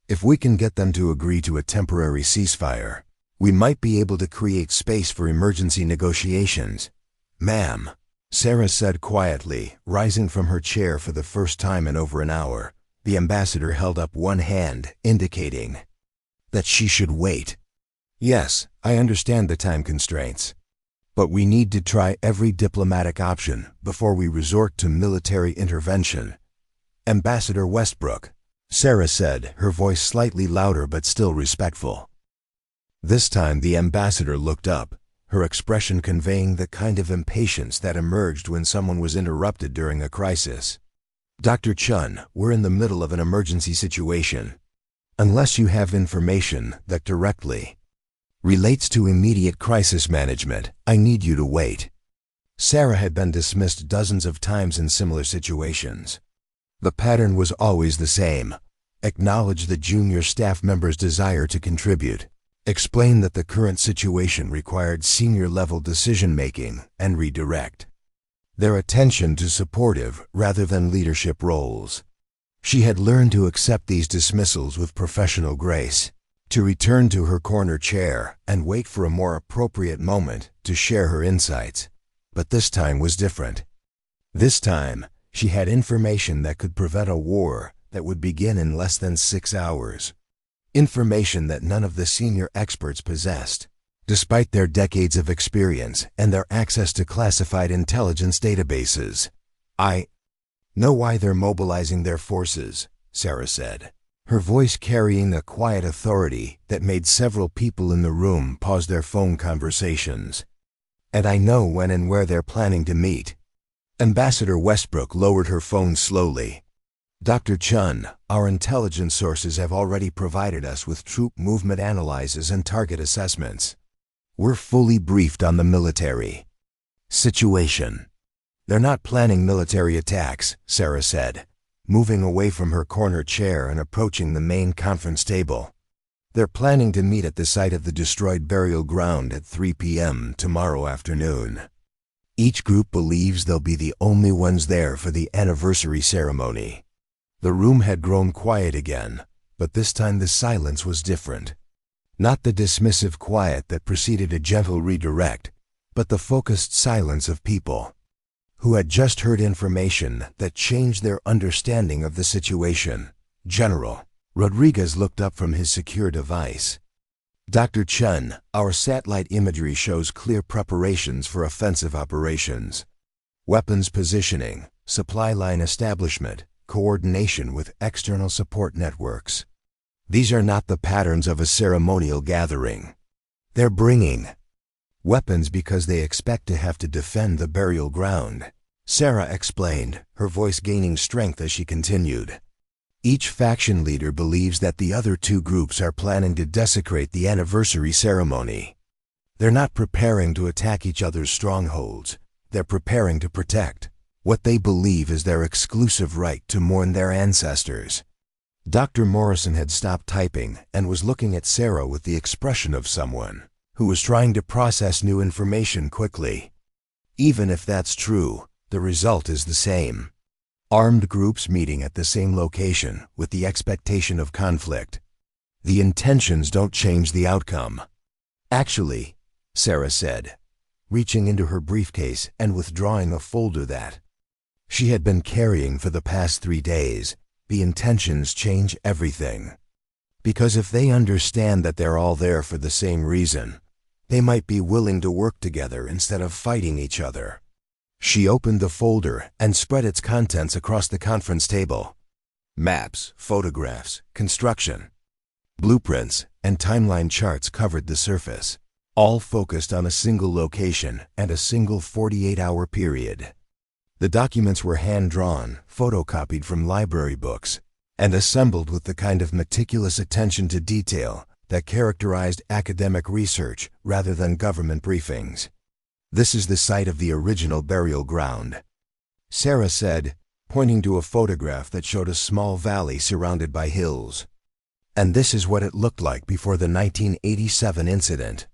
If we can get them to agree to a temporary ceasefire, we might be able to create space for emergency negotiations. Ma'am, Sarah said quietly, rising from her chair for the first time in over an hour. The ambassador held up one hand, indicating that she should wait. Yes, I understand the time constraints. But we need to try every diplomatic option before we resort to military intervention. Ambassador Westbrook, Sarah said, her voice slightly louder but still respectful. This time the ambassador looked up, her expression conveying the kind of impatience that emerged when someone was interrupted during a crisis. Dr. Chun, we're in the middle of an emergency situation. Unless you have information that directly relates to immediate crisis management, I need you to wait. Sarah had been dismissed dozens of times in similar situations. The pattern was always the same. Acknowledge the junior staff member's desire to contribute. Explain that the current situation required senior-level decision-making and redirect their attention to supportive rather than leadership roles. She had learned to accept these dismissals with professional grace, to return to her corner chair and wait for a more appropriate moment to share her insights. But this time was different. This time, she had information that could prevent a war that would begin in less than 6 hours. Information that none of the senior experts possessed, despite their decades of experience and their access to classified intelligence databases. I know why they're mobilizing their forces, Sarah said, her voice carrying a quiet authority that made several people in the room pause their phone conversations. And I know when and where they're planning to meet. Ambassador Westbrook lowered her phone slowly. Dr. Chun, our intelligence sources have already provided us with troop movement analyses and target assessments. We're fully briefed on the military situation. They're not planning military attacks, Sarah said, moving away from her corner chair and approaching the main conference table. They're planning to meet at the site of the destroyed burial ground at 3 p.m. tomorrow afternoon. Each group believes they'll be the only ones there for the anniversary ceremony. The room had grown quiet again, but this time the silence was different. Not the dismissive quiet that preceded a gentle redirect, but the focused silence of people who had just heard information that changed their understanding of the situation. General Rodriguez looked up from his secure device. Dr. Chun, our satellite imagery shows clear preparations for offensive operations. Weapons positioning, supply line establishment, coordination with external support networks. These are not the patterns of a ceremonial gathering. They're bringing weapons because they expect to have to defend the burial ground, Sarah explained, her voice gaining strength as she continued. Each faction leader believes that the other two groups are planning to desecrate the anniversary ceremony. They're not preparing to attack each other's strongholds. They're preparing to protect what they believe is their exclusive right to mourn their ancestors. Dr. Morrison had stopped typing and was looking at Sarah with the expression of someone who was trying to process new information quickly. Even if that's true, the result is the same. Armed groups meeting at the same location with the expectation of conflict. The intentions don't change the outcome. Actually, Sarah said, reaching into her briefcase and withdrawing a folder that she had been carrying for the past 3 days, the intentions change everything. Because if they understand that they're all there for the same reason, they might be willing to work together instead of fighting each other. She opened the folder and spread its contents across the conference table. Maps, photographs, construction, blueprints, and timeline charts covered the surface, all focused on a single location and a single 48-hour period. The documents were hand-drawn, photocopied from library books, and assembled with the kind of meticulous attention to detail that characterized academic research rather than government briefings. This is the site of the original burial ground, Sarah said, pointing to a photograph that showed a small valley surrounded by hills. And this is what it looked like before the 1987 incident.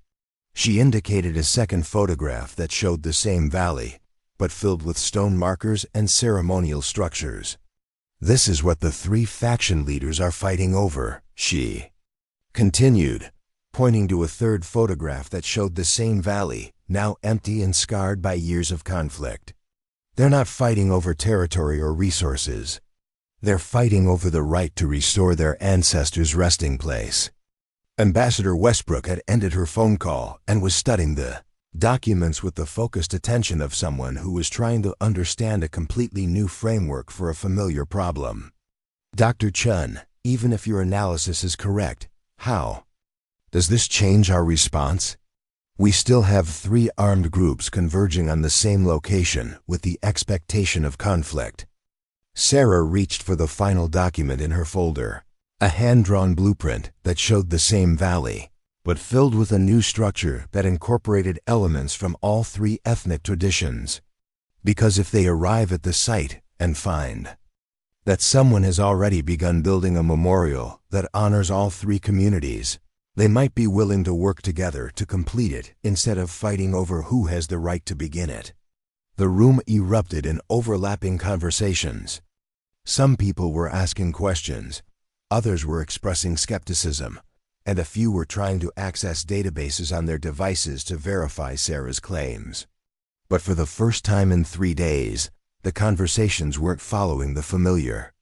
She indicated a second photograph that showed the same valley, but filled with stone markers and ceremonial structures. This is what the three faction leaders are fighting over, she continued, pointing to a third photograph that showed the same valley, now empty and scarred by years of conflict. They're not fighting over territory or resources. They're fighting over the right to restore their ancestors' resting place. Ambassador Westbrook had ended her phone call and was studying the documents with the focused attention of someone who was trying to understand a completely new framework for a familiar problem. Dr. Chun, even if your analysis is correct, how does this change our response? We still have three armed groups converging on the same location with the expectation of conflict. Sarah reached for the final document in her folder, a hand-drawn blueprint that showed the same valley, but filled with a new structure that incorporated elements from all three ethnic traditions. Because if they arrive at the site and find that someone has already begun building a memorial that honors all three communities, they might be willing to work together to complete it instead of fighting over who has the right to begin it. The room erupted in overlapping conversations. Some people were asking questions, others were expressing skepticism, and a few were trying to access databases on their devices to verify Sarah's claims. But for the first time in 3 days, the conversations weren't following the familiar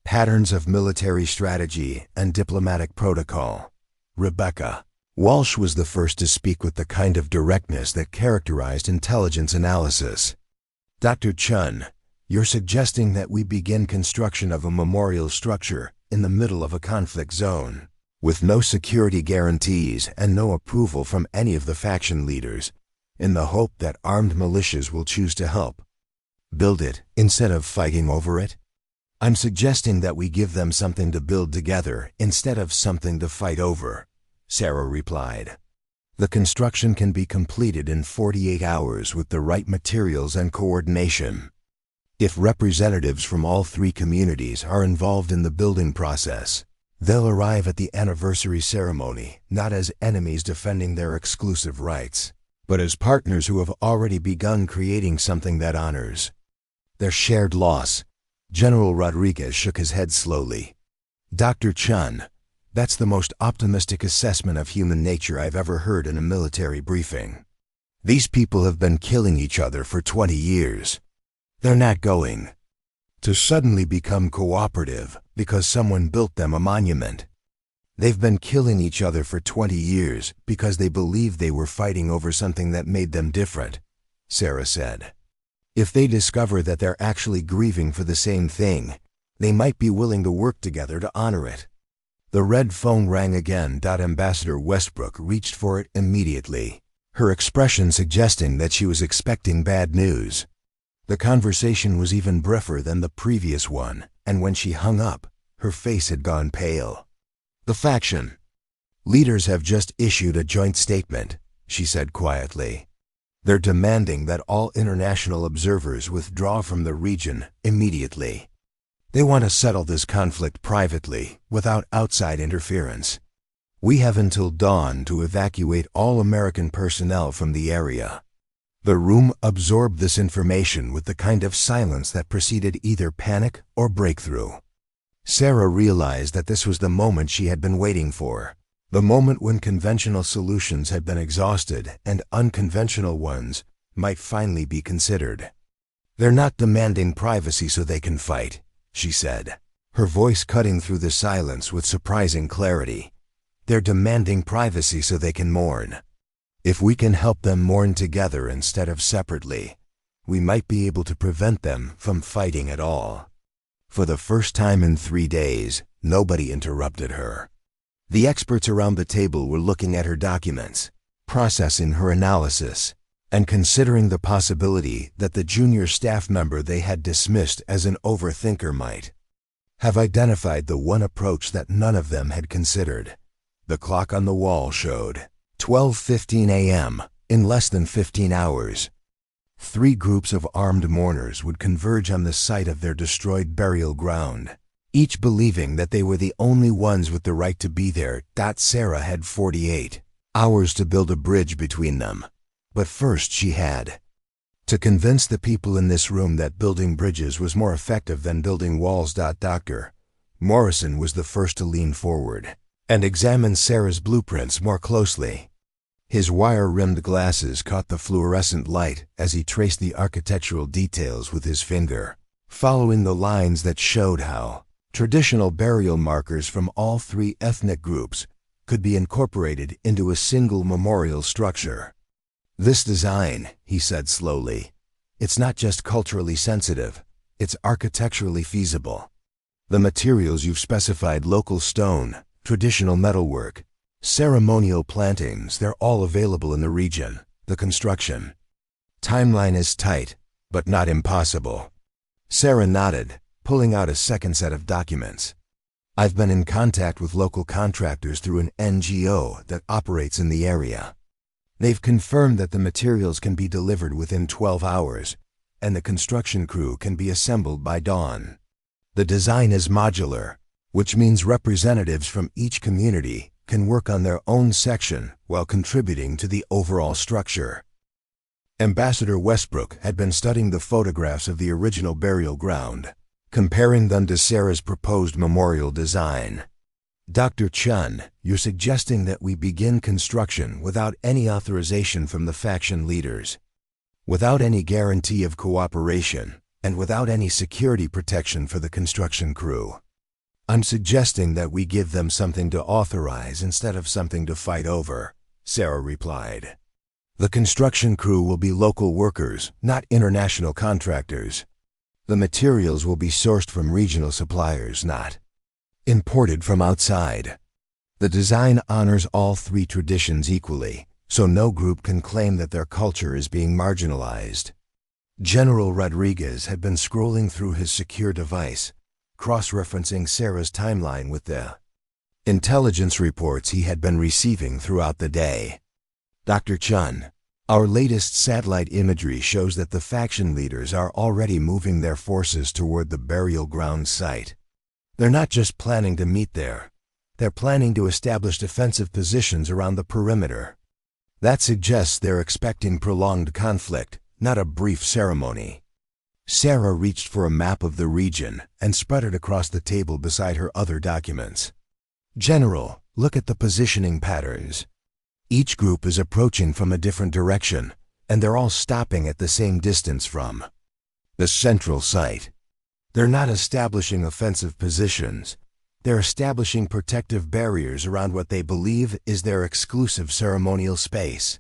patterns of military strategy and diplomatic protocol. Rebecca Walsh was the first to speak with the kind of directness that characterized intelligence analysis. Dr. Chun, you're suggesting that we begin construction of a memorial structure in the middle of a conflict zone, with no security guarantees and no approval from any of the faction leaders, in the hope that armed militias will choose to help build it instead of fighting over it? I'm suggesting that we give them something to build together instead of something to fight over, Sarah replied. The construction can be completed in 48 hours with the right materials and coordination. If representatives from all three communities are involved in the building process, they'll arrive at the anniversary ceremony not as enemies defending their exclusive rights, but as partners who have already begun creating something that honors their shared loss. General Rodriguez shook his head slowly. Dr. Chun, that's the most optimistic assessment of human nature I've ever heard in a military briefing. These people have been killing each other for 20 years. They're not going to suddenly become cooperative because someone built them a monument. They've been killing each other for 20 years because they believed they were fighting over something that made them different, Sarah said. If they discover that they're actually grieving for the same thing, they might be willing to work together to honor it. The red phone rang again. Ambassador Westbrook reached for it immediately, her expression suggesting that she was expecting bad news. The conversation was even briefer than the previous one, and when she hung up, her face had gone pale. The faction leaders have just issued a joint statement, she said quietly. They're demanding that all international observers withdraw from the region immediately. They want to settle this conflict privately, without outside interference. We have until dawn to evacuate all American personnel from the area. The room absorbed this information with the kind of silence that preceded either panic or breakthrough. Sarah realized that this was the moment she had been waiting for. The moment when conventional solutions had been exhausted and unconventional ones might finally be considered. They're not demanding privacy so they can fight, she said, her voice cutting through the silence with surprising clarity. They're demanding privacy so they can mourn. If we can help them mourn together instead of separately, we might be able to prevent them from fighting at all. For the first time in 3 days, nobody interrupted her. The experts around the table were looking at her documents, processing her analysis, and considering the possibility that the junior staff member they had dismissed as an overthinker might have identified the one approach that none of them had considered. The clock on the wall showed 12:15 a.m. In less than 15 hours. 3 groups of armed mourners would converge on the site of their destroyed burial ground, each believing that they were the only ones with the right to be there. Sarah had 48 hours to build a bridge between them. But first she had to convince the people in this room that building bridges was more effective than building walls. Dr. Morrison was the first to lean forward and examine Sarah's blueprints more closely. His wire-rimmed glasses caught the fluorescent light as he traced the architectural details with his finger, following the lines that showed how traditional burial markers from all three ethnic groups could be incorporated into a single memorial structure. "This design," he said slowly, "it's not just culturally sensitive, it's architecturally feasible. The materials you've specified, local stone, traditional metalwork, ceremonial plantings, they're all available in the region. The construction timeline is tight, but not impossible." Sarah nodded, pulling out a second set of documents. "I've been in contact with local contractors through an NGO that operates in the area. They've confirmed that the materials can be delivered within 12 hours, and the construction crew can be assembled by dawn. The design is modular, which means representatives from each community can work on their own section while contributing to the overall structure." Ambassador Westbrook had been studying the photographs of the original burial ground, comparing them to Sarah's proposed memorial design. "Dr. Chun, you're suggesting that we begin construction without any authorization from the faction leaders, without any guarantee of cooperation, and without any security protection for the construction crew. I'm suggesting that we give them something to authorize instead of something to fight over," Sarah replied. "The construction crew will be local workers, not international contractors. The materials will be sourced from regional suppliers, not imported from outside. The design honors all three traditions equally, so no group can claim that their culture is being marginalized." General Rodriguez had been scrolling through his secure device, cross-referencing Sarah's timeline with the intelligence reports he had been receiving throughout the day. "Dr. Chun, our latest satellite imagery shows that the faction leaders are already moving their forces toward the burial ground site. They're not just planning to meet there, they're planning to establish defensive positions around the perimeter. That suggests they're expecting prolonged conflict, not a brief ceremony." Sarah reached for a map of the region and spread it across the table beside her other documents. "General, look at the positioning patterns. Each group is approaching from a different direction, and they're all stopping at the same distance from the central site. They're not establishing offensive positions. They're establishing protective barriers around what they believe is their exclusive ceremonial space."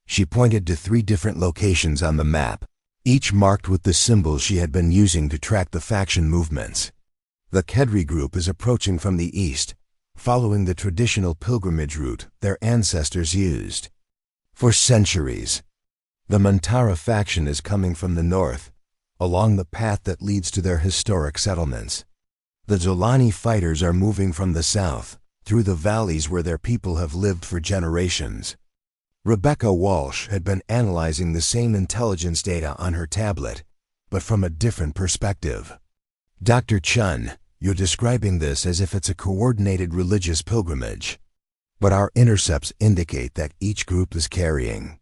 She pointed to 3 different locations on the map, each marked with the symbols she had been using to track the faction movements. "The Kedri group is approaching from the east, following the traditional pilgrimage route their ancestors used for centuries. The Mantara faction is coming from the north, along the path that leads to their historic settlements. The Zolani fighters are moving from the south, through the valleys where their people have lived for generations." Rebecca Walsh had been analyzing the same intelligence data on her tablet, but from a different perspective. "Dr. Chun, you're describing this as if it's a coordinated religious pilgrimage, but our intercepts indicate that each group is carrying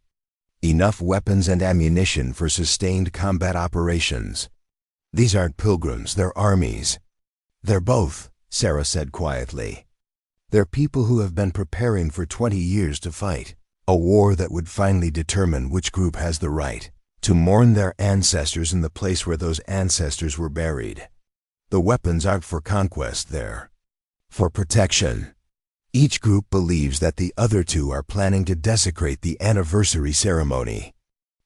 enough weapons and ammunition for sustained combat operations. These aren't pilgrims, they're armies." "They're both," Sarah said quietly. "They're people who have been preparing for 20 years to fight a war that would finally determine which group has the right to mourn their ancestors in the place where those ancestors were buried. The weapons aren't for conquest, they're for protection. Each group believes that the other two are planning to desecrate the anniversary ceremony."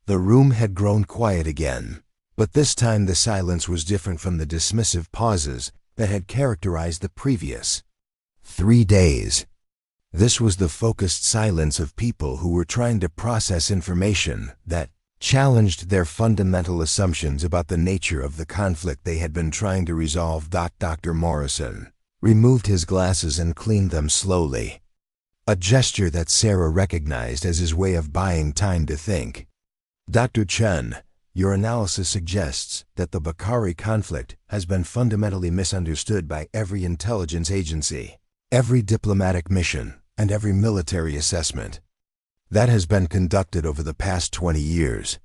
The room had grown quiet again, but this time the silence was different from the dismissive pauses that had characterized the previous 3 days. This was the focused silence of people who were trying to process information that challenged their fundamental assumptions about the nature of the conflict they had been trying to resolve. Dr. Morrison removed his glasses and cleaned them slowly, a gesture that Sarah recognized as his way of buying time to think. "Dr. Chen, your analysis suggests that the Bukhari conflict has been fundamentally misunderstood by every intelligence agency, every diplomatic mission, and every military assessment that has been conducted over the past 20 years.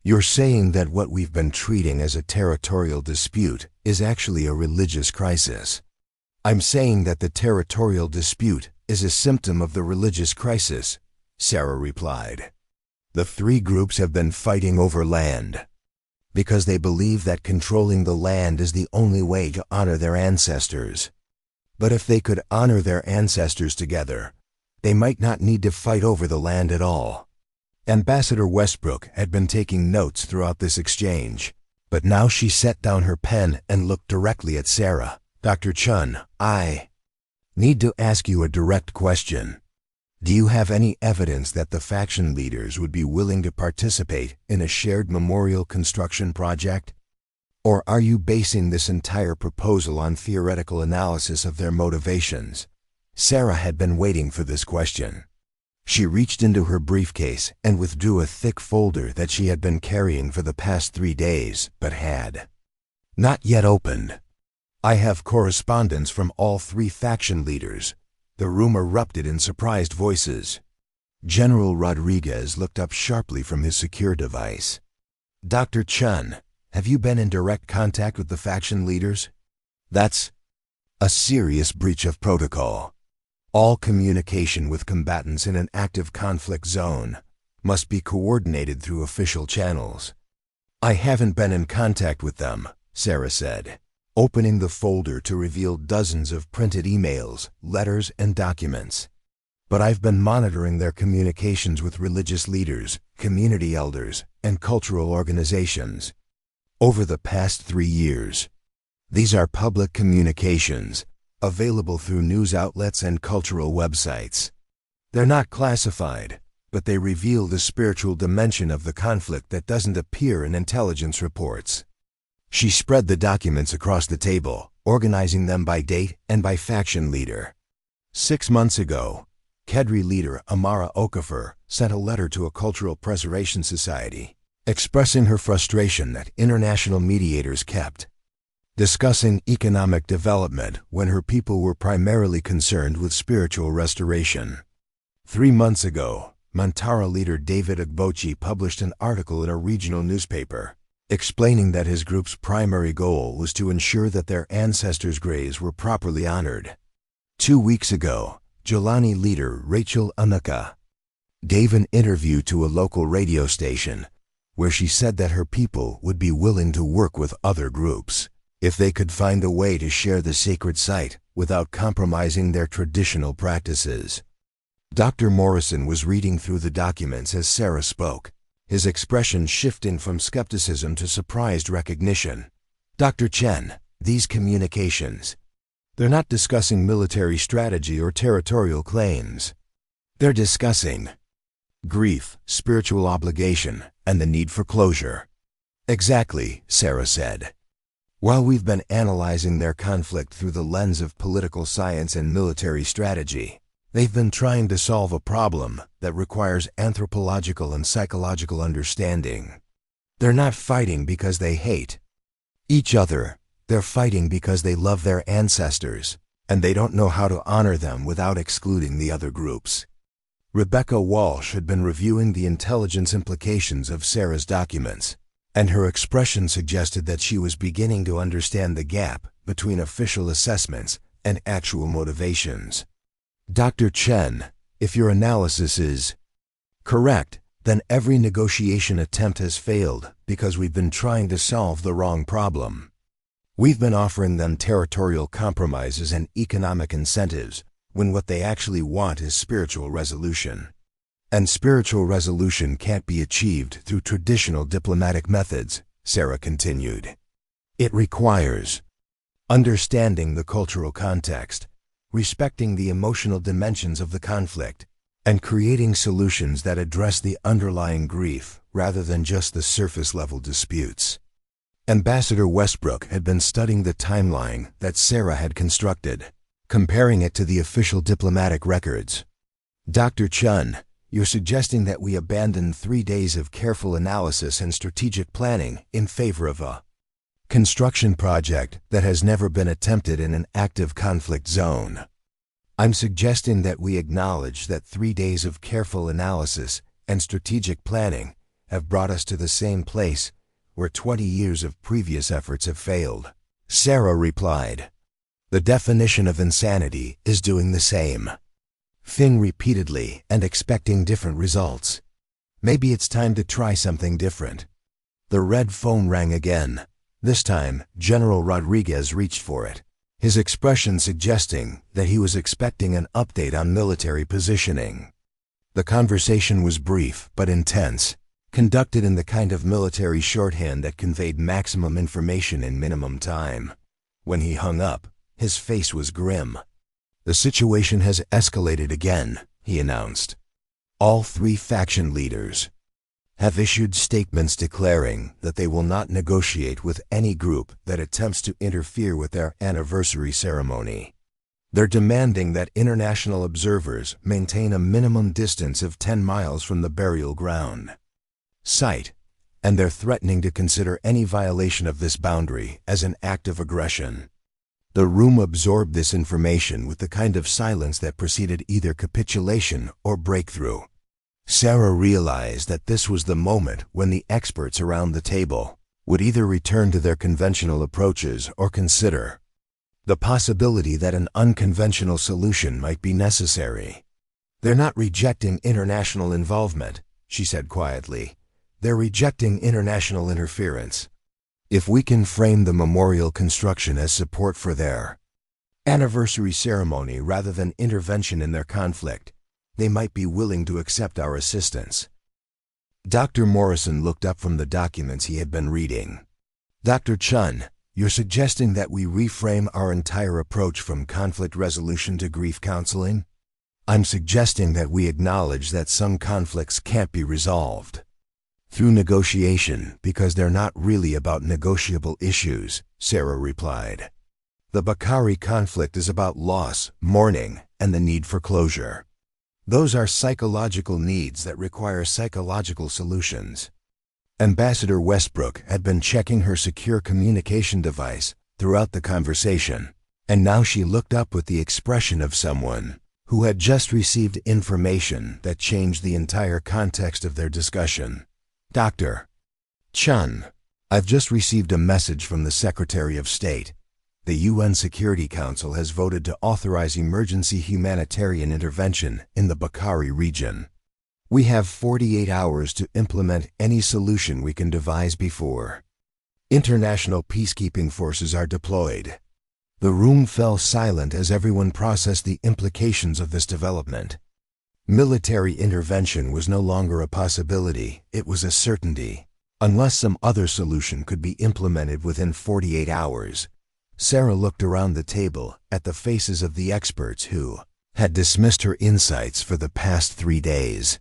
You're saying that what we've been treating as a territorial dispute is actually a religious crisis. I'm saying that the territorial dispute is a symptom of the religious crisis, Sarah replied. The three groups have been fighting over land because they believe that controlling the land is the only way to honor their ancestors. But if they could honor their ancestors together, they might not need to fight over the land at all. Ambassador Westbrook had been taking notes throughout this exchange, but now she set down her pen and looked directly at Sarah. Dr. Chun, I need to ask you a direct question. Do you have any evidence that the faction leaders would be willing to participate in a shared memorial construction project? Or are you basing this entire proposal on theoretical analysis of their motivations? Sarah had been waiting for this question. She reached into her briefcase and withdrew a thick folder that she had been carrying for the past 3 days, but had not yet opened. I have correspondence from all 3 faction leaders. The room erupted in surprised voices. General Rodriguez looked up sharply from his secure device. Dr. Chun, have you been in direct contact with the faction leaders? That's a serious breach of protocol. All communication with combatants in an active conflict zone must be coordinated through official channels. I haven't been in contact with them, Sarah said, opening the folder to reveal dozens of printed emails, letters, and documents. But I've been monitoring their communications with religious leaders, community elders, and cultural organizations over the past 3 years. These are public communications, available through news outlets and cultural websites. They're not classified, but they reveal the spiritual dimension of the conflict that doesn't appear in intelligence reports. She spread the documents across the table, organizing them by date and by faction leader. 6 months ago, Kedri leader Amara Okafor sent a letter to a cultural preservation society, expressing her frustration that international mediators kept discussing economic development when her people were primarily concerned with spiritual restoration. 3 months ago, Mantara leader David Agbochi published an article in a regional newspaper, explaining that his group's primary goal was to ensure that their ancestors' graves were properly honored. 2 weeks ago, Jolani leader Rachel Anuka gave an interview to a local radio station where she said that her people would be willing to work with other groups if they could find a way to share the sacred site without compromising their traditional practices. Dr. Morrison was reading through the documents as Sarah spoke, his expression shifting from skepticism to surprised recognition. Dr. Chen, these communications, they're not discussing military strategy or territorial claims. They're discussing grief, spiritual obligation, and the need for closure. Exactly, Sarah said. While we've been analyzing their conflict through the lens of political science and military strategy, they've been trying to solve a problem that requires anthropological and psychological understanding. They're not fighting because they hate each other. They're fighting because they love their ancestors, and they don't know how to honor them without excluding the other groups. Rebecca Walsh had been reviewing the intelligence implications of Sarah's documents, and her expression suggested that she was beginning to understand the gap between official assessments and actual motivations. Dr. Chen, if your analysis is correct, then every negotiation attempt has failed because we've been trying to solve the wrong problem. We've been offering them territorial compromises and economic incentives when what they actually want is spiritual resolution. And spiritual resolution can't be achieved through traditional diplomatic methods, Sarah continued. It requires understanding the cultural context, respecting the emotional dimensions of the conflict, and creating solutions that address the underlying grief rather than just the surface-level disputes. Ambassador Westbrook had been studying the timeline that Sarah had constructed, comparing it to the official diplomatic records. Dr. Chun, you're suggesting that we abandon 3 days of careful analysis and strategic planning in favor of a construction project that has never been attempted in an active conflict zone. I'm suggesting that we acknowledge that 3 days of careful analysis and strategic planning have brought us to the same place where 20 years of previous efforts have failed. Sarah replied. The definition of insanity is doing the same thing repeatedly and expecting different results. Maybe it's time to try something different. The red phone rang again. This time, General Rodriguez reached for it, his expression suggesting that he was expecting an update on military positioning. The conversation was brief but intense, conducted in the kind of military shorthand that conveyed maximum information in minimum time. When he hung up, his face was grim. The situation has escalated again, he announced. All 3 faction leaders have issued statements declaring that they will not negotiate with any group that attempts to interfere with their anniversary ceremony. They're demanding that international observers maintain a minimum distance of 10 miles from the burial ground site, and they're threatening to consider any violation of this boundary as an act of aggression. The room absorbed this information with the kind of silence that preceded either capitulation or breakthrough. Sarah realized that this was the moment when the experts around the table would either return to their conventional approaches or consider the possibility that an unconventional solution might be necessary. They're not rejecting international involvement, she said quietly. They're rejecting international interference. If we can frame the memorial construction as support for their anniversary ceremony rather than intervention in their conflict, they might be willing to accept our assistance. Dr. Morrison looked up from the documents he had been reading. Dr. Chun, you're suggesting that we reframe our entire approach from conflict resolution to grief counseling? I'm suggesting that we acknowledge that some conflicts can't be resolved through negotiation because they're not really about negotiable issues, Sarah replied. The Bakari conflict is about loss, mourning, and the need for closure. Those are psychological needs that require psychological solutions. Ambassador Westbrook had been checking her secure communication device throughout the conversation, and now she looked up with the expression of someone who had just received information that changed the entire context of their discussion. Dr. Chun, I've just received a message from the Secretary of State. The UN Security Council has voted to authorize emergency humanitarian intervention in the Bakari region. We have 48 hours to implement any solution we can devise before international peacekeeping forces are deployed. The room fell silent as everyone processed the implications of this development. Military intervention was no longer a possibility, it was a certainty, unless some other solution could be implemented within 48 hours. Sarah looked around the table at the faces of the experts who had dismissed her insights for the past 3 days.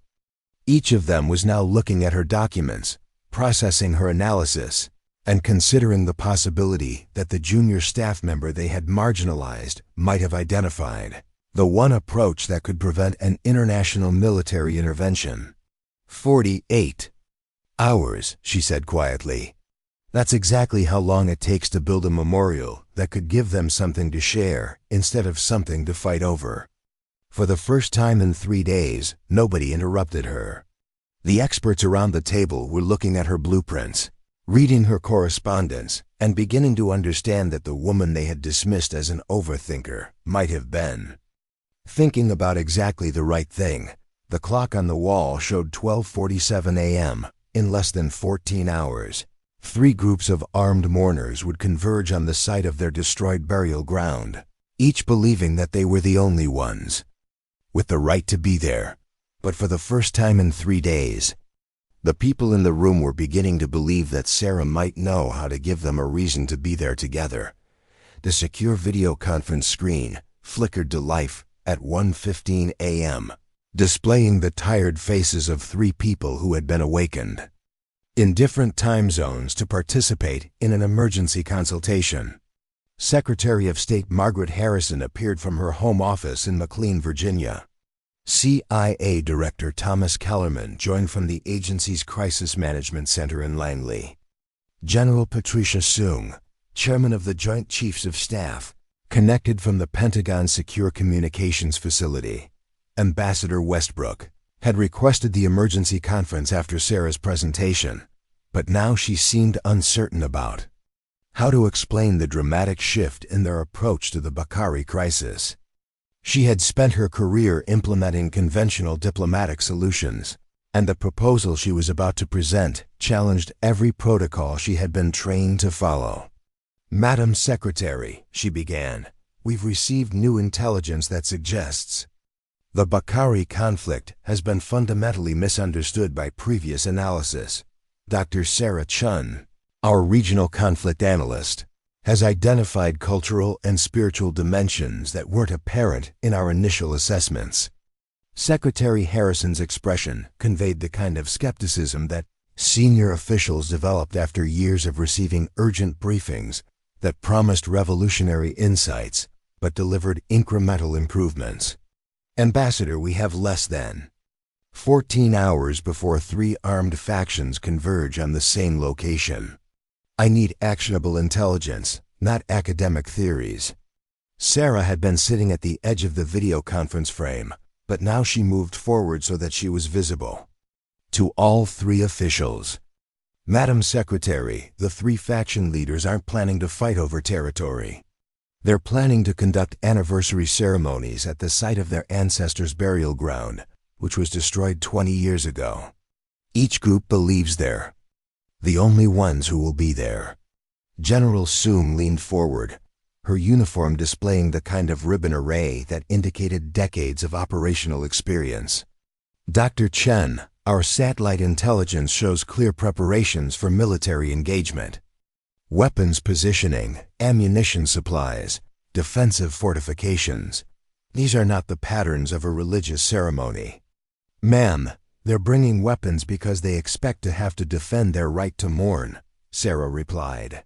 Each of them was now looking at her documents, processing her analysis, and considering the possibility that the junior staff member they had marginalized might have identified the one approach that could prevent an international military intervention. 48 hours, she said quietly. That's exactly how long it takes to build a memorial that could give them something to share instead of something to fight over. For the first time in 3 days, nobody interrupted her. The experts around the table were looking at her blueprints, reading her correspondence, and beginning to understand that the woman they had dismissed as an overthinker might have been thinking about exactly the right thing. The clock on the wall showed 12:47 a.m. In less than 14 hours. 3 groups of armed mourners would converge on the site of their destroyed burial ground, each believing that they were the only ones with the right to be there. But for the first time in 3 days, the people in the room were beginning to believe that Sarah might know how to give them a reason to be there together. The secure video conference screen flickered to life at 1:15 a.m., displaying the tired faces of 3 people who had been awakened in different time zones to participate in an emergency consultation. Secretary of State Margaret Harrison appeared from her home office in McLean, Virginia. CIA Director Thomas Kellerman joined from the agency's Crisis Management Center in Langley. General Patricia Soong, chairman of the Joint Chiefs of Staff, connected from the Pentagon's Secure Communications Facility. Ambassador Westbrook had requested the emergency conference after Sarah's presentation, but now she seemed uncertain about how to explain the dramatic shift in their approach to the Bakari crisis. She had spent her career implementing conventional diplomatic solutions, and the proposal she was about to present challenged every protocol she had been trained to follow. "Madam Secretary," she began, "we've received new intelligence that suggests the Bakari conflict has been fundamentally misunderstood by previous analysis. Dr. Sarah Chun, our regional conflict analyst, has identified cultural and spiritual dimensions that weren't apparent in our initial assessments." Secretary Harrison's expression conveyed the kind of skepticism that senior officials developed after years of receiving urgent briefings that promised revolutionary insights but delivered incremental improvements. "Ambassador, we have less than 14 hours before 3 armed factions converge on the same location. I need actionable intelligence, not academic theories." Sarah had been sitting at the edge of the video conference frame, but now she moved forward so that she was visible. To all 3 officials, "Madam Secretary, the 3 faction leaders aren't planning to fight over territory. They're planning to conduct anniversary ceremonies at the site of their ancestors' burial ground, which was destroyed 20 years ago. Each group believes they're the only ones who will be there." General Soong leaned forward, her uniform displaying the kind of ribbon array that indicated decades of operational experience. "Dr. Chen, our satellite intelligence shows clear preparations for military engagement. Weapons positioning, ammunition supplies, defensive fortifications. These are not the patterns of a religious ceremony." "Ma'am, they're bringing weapons because they expect to have to defend their right to mourn," Sarah replied.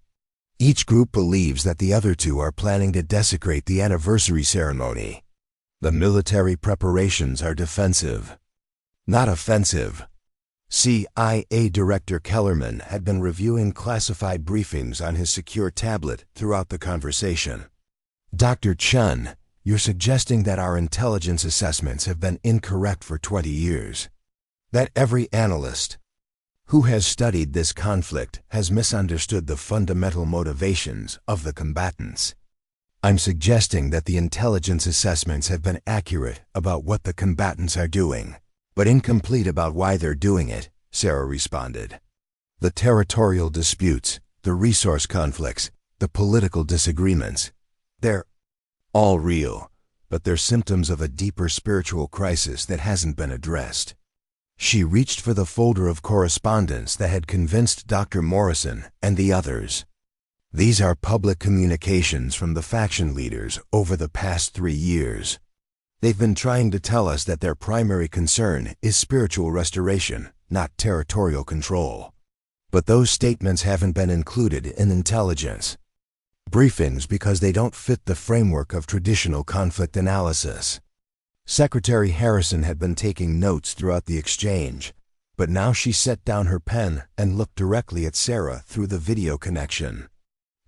"Each group believes that the other 2 are planning to desecrate the anniversary ceremony. The military preparations are defensive, not offensive." CIA Director Kellerman had been reviewing classified briefings on his secure tablet throughout the conversation. "Dr. Chun, you're suggesting that our intelligence assessments have been incorrect for 20 years. That every analyst who has studied this conflict has misunderstood the fundamental motivations of the combatants." "I'm suggesting that the intelligence assessments have been accurate about what the combatants are doing, but incomplete about why they're doing it," Sarah responded. "The territorial disputes, the resource conflicts, the political disagreements, they're all real, but they're symptoms of a deeper spiritual crisis that hasn't been addressed." She reached for the folder of correspondence that had convinced Dr. Morrison and the others. "These are public communications from the faction leaders over the past 3 years. They've been trying to tell us that their primary concern is spiritual restoration, not territorial control. But those statements haven't been included in intelligence briefings because they don't fit the framework of traditional conflict analysis." Secretary Harrison had been taking notes throughout the exchange, but now she set down her pen and looked directly at Sarah through the video connection.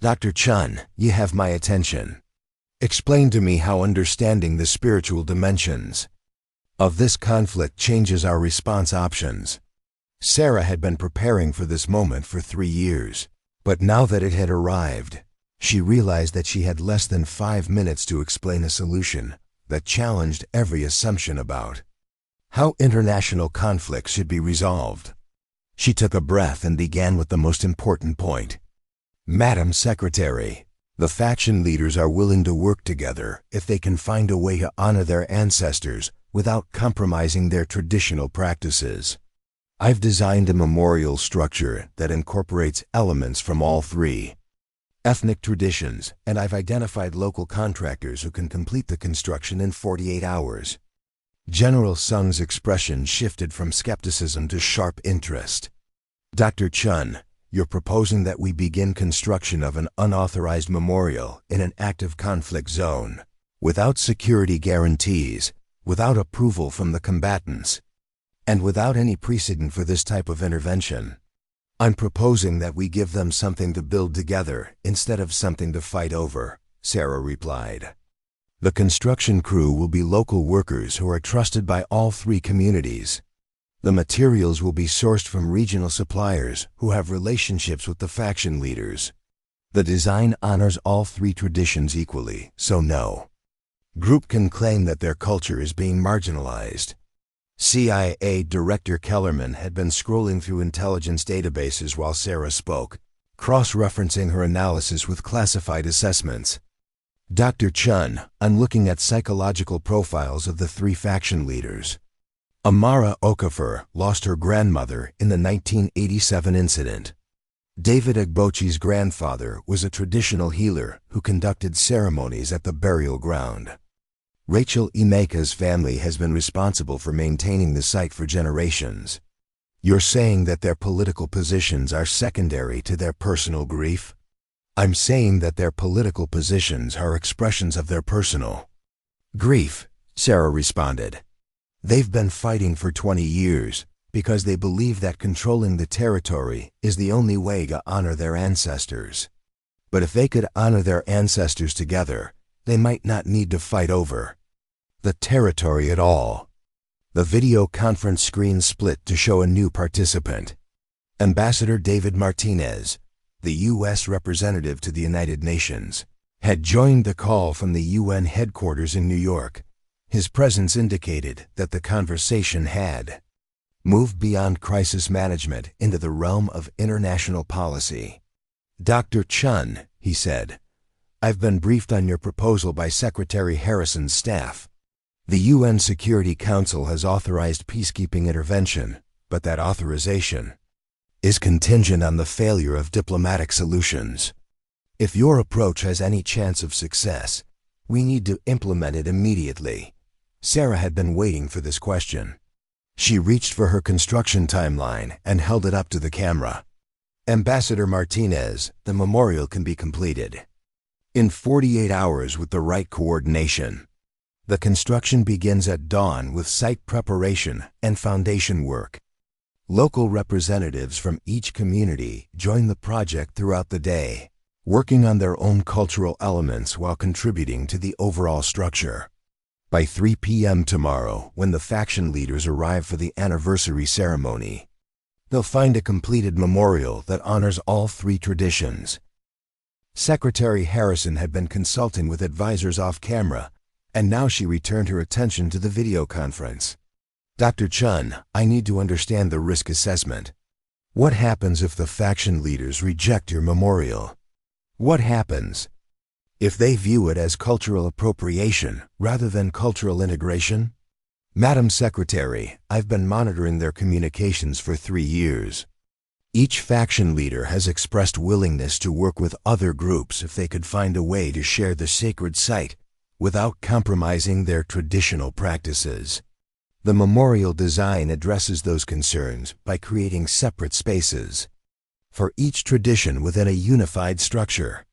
"Dr. Chun, you have my attention. Explain to me how understanding the spiritual dimensions of this conflict changes our response options." Sarah had been preparing for this moment for 3 years, but now that it had arrived, she realized that she had less than 5 minutes to explain a solution that challenged every assumption about how international conflicts should be resolved. She took a breath and began with the most important point. "Madam Secretary, the faction leaders are willing to work together if they can find a way to honor their ancestors without compromising their traditional practices. I've designed a memorial structure that incorporates elements from all 3 ethnic traditions, and I've identified local contractors who can complete the construction in 48 hours. General Sung's expression shifted from skepticism to sharp interest. "Dr. Chun, you're proposing that we begin construction of an unauthorized memorial in an active conflict zone, without security guarantees, without approval from the combatants, and without any precedent for this type of intervention. I'm proposing that we give them something to build together instead of something to fight over, Sarah replied. The construction crew will be local workers who are trusted by all three communities. The materials will be sourced from regional suppliers who have relationships with the faction leaders. The design honors all three traditions equally, so no group can claim that their culture is being marginalized. CIA Director Kellerman had been scrolling through intelligence databases while Sarah spoke, cross-referencing her analysis with classified assessments. Dr. Chun, I'm looking at psychological profiles of the three faction leaders. Amara Okafor lost her grandmother in the 1987 incident. David Agbochi's grandfather was a traditional healer who conducted ceremonies at the burial ground. Rachel Emeka's family has been responsible for maintaining the site for generations. You're saying that their political positions are secondary to their personal grief? I'm saying that their political positions are expressions of their personal grief, Sarah responded. They've been fighting for 20 years because they believe that controlling the territory is the only way to honor their ancestors. But if they could honor their ancestors together, they might not need to fight over the territory at all. The video conference screen split to show a new participant. Ambassador David Martinez, the U.S. representative to the United Nations, had joined the call from the UN headquarters in New York. His presence indicated that the conversation had moved beyond crisis management into the realm of international policy. Dr. Chun, he said, I've been briefed on your proposal by Secretary Harrison's staff. The UN Security Council has authorized peacekeeping intervention, but that authorization is contingent on the failure of diplomatic solutions. If your approach has any chance of success, we need to implement it immediately. Sarah had been waiting for this question. She reached for her construction timeline and held it up to the camera. Ambassador Martinez, the memorial can be completed in 48 hours with the right coordination. The construction begins at dawn with site preparation and foundation work. Local representatives from each community join the project throughout the day, working on their own cultural elements while contributing to the overall structure. By 3 p.m. tomorrow, when the faction leaders arrive for the anniversary ceremony, they'll find a completed memorial that honors all three traditions. Secretary Harrison had been consulting with advisors off-camera, and now she returned her attention to the video conference. Dr. Chun, I need to understand the risk assessment. What happens if the faction leaders reject your memorial? What happens if they view it as cultural appropriation rather than cultural integration? Madam Secretary, I've been monitoring their communications for 3 years. Each faction leader has expressed willingness to work with other groups if they could find a way to share the sacred site without compromising their traditional practices. The memorial design addresses those concerns by creating separate spaces for each tradition within a unified structure.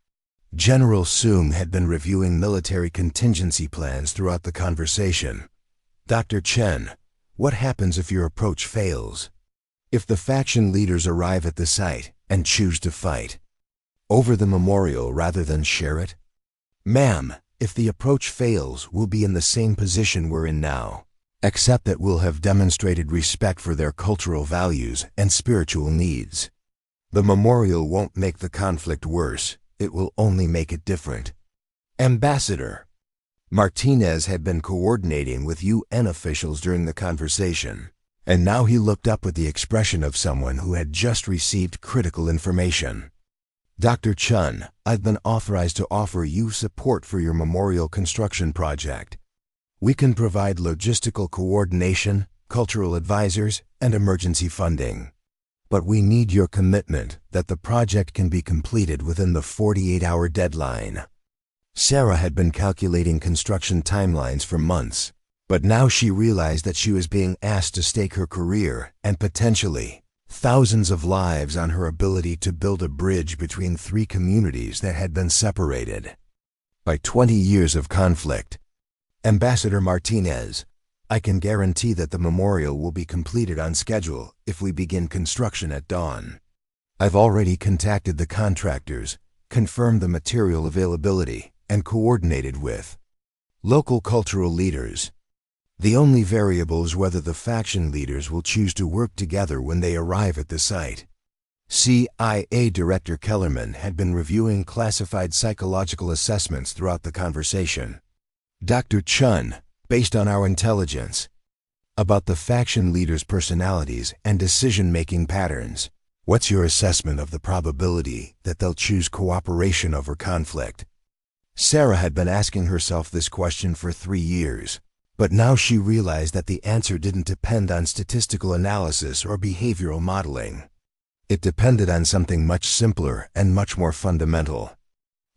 General Soong had been reviewing military contingency plans throughout the conversation. Dr. Chen, what happens if your approach fails? If the faction leaders arrive at the site and choose to fight over the memorial rather than share it? Ma'am, if the approach fails, we'll be in the same position we're in now, except that we'll have demonstrated respect for their cultural values and spiritual needs. The memorial won't make the conflict worse, it will only make it different. Ambassador Martinez had been coordinating with UN officials during the conversation, and now he looked up with the expression of someone who had just received critical information. Dr. Chun, I've been authorized to offer you support for your memorial construction project. We can provide logistical coordination, cultural advisors, and emergency funding. But we need your commitment that the project can be completed within the 48-hour deadline. Sarah had been calculating construction timelines for months, but now she realized that she was being asked to stake her career and potentially thousands of lives on her ability to build a bridge between three communities that had been separated by 20 years of conflict. Ambassador Martinez, I can guarantee that the memorial will be completed on schedule if we begin construction at dawn. I've already contacted the contractors, confirmed the material availability, and coordinated with local cultural leaders. The only variable is whether the faction leaders will choose to work together when they arrive at the site. CIA Director Kellerman had been reviewing classified psychological assessments throughout the conversation. Dr. Chun, based on our intelligence about the faction leaders' personalities and decision-making patterns, what's your assessment of the probability that they'll choose cooperation over conflict? Sarah had been asking herself this question for 3 years, but now she realized that the answer didn't depend on statistical analysis or behavioral modeling. It depended on something much simpler and much more fundamental.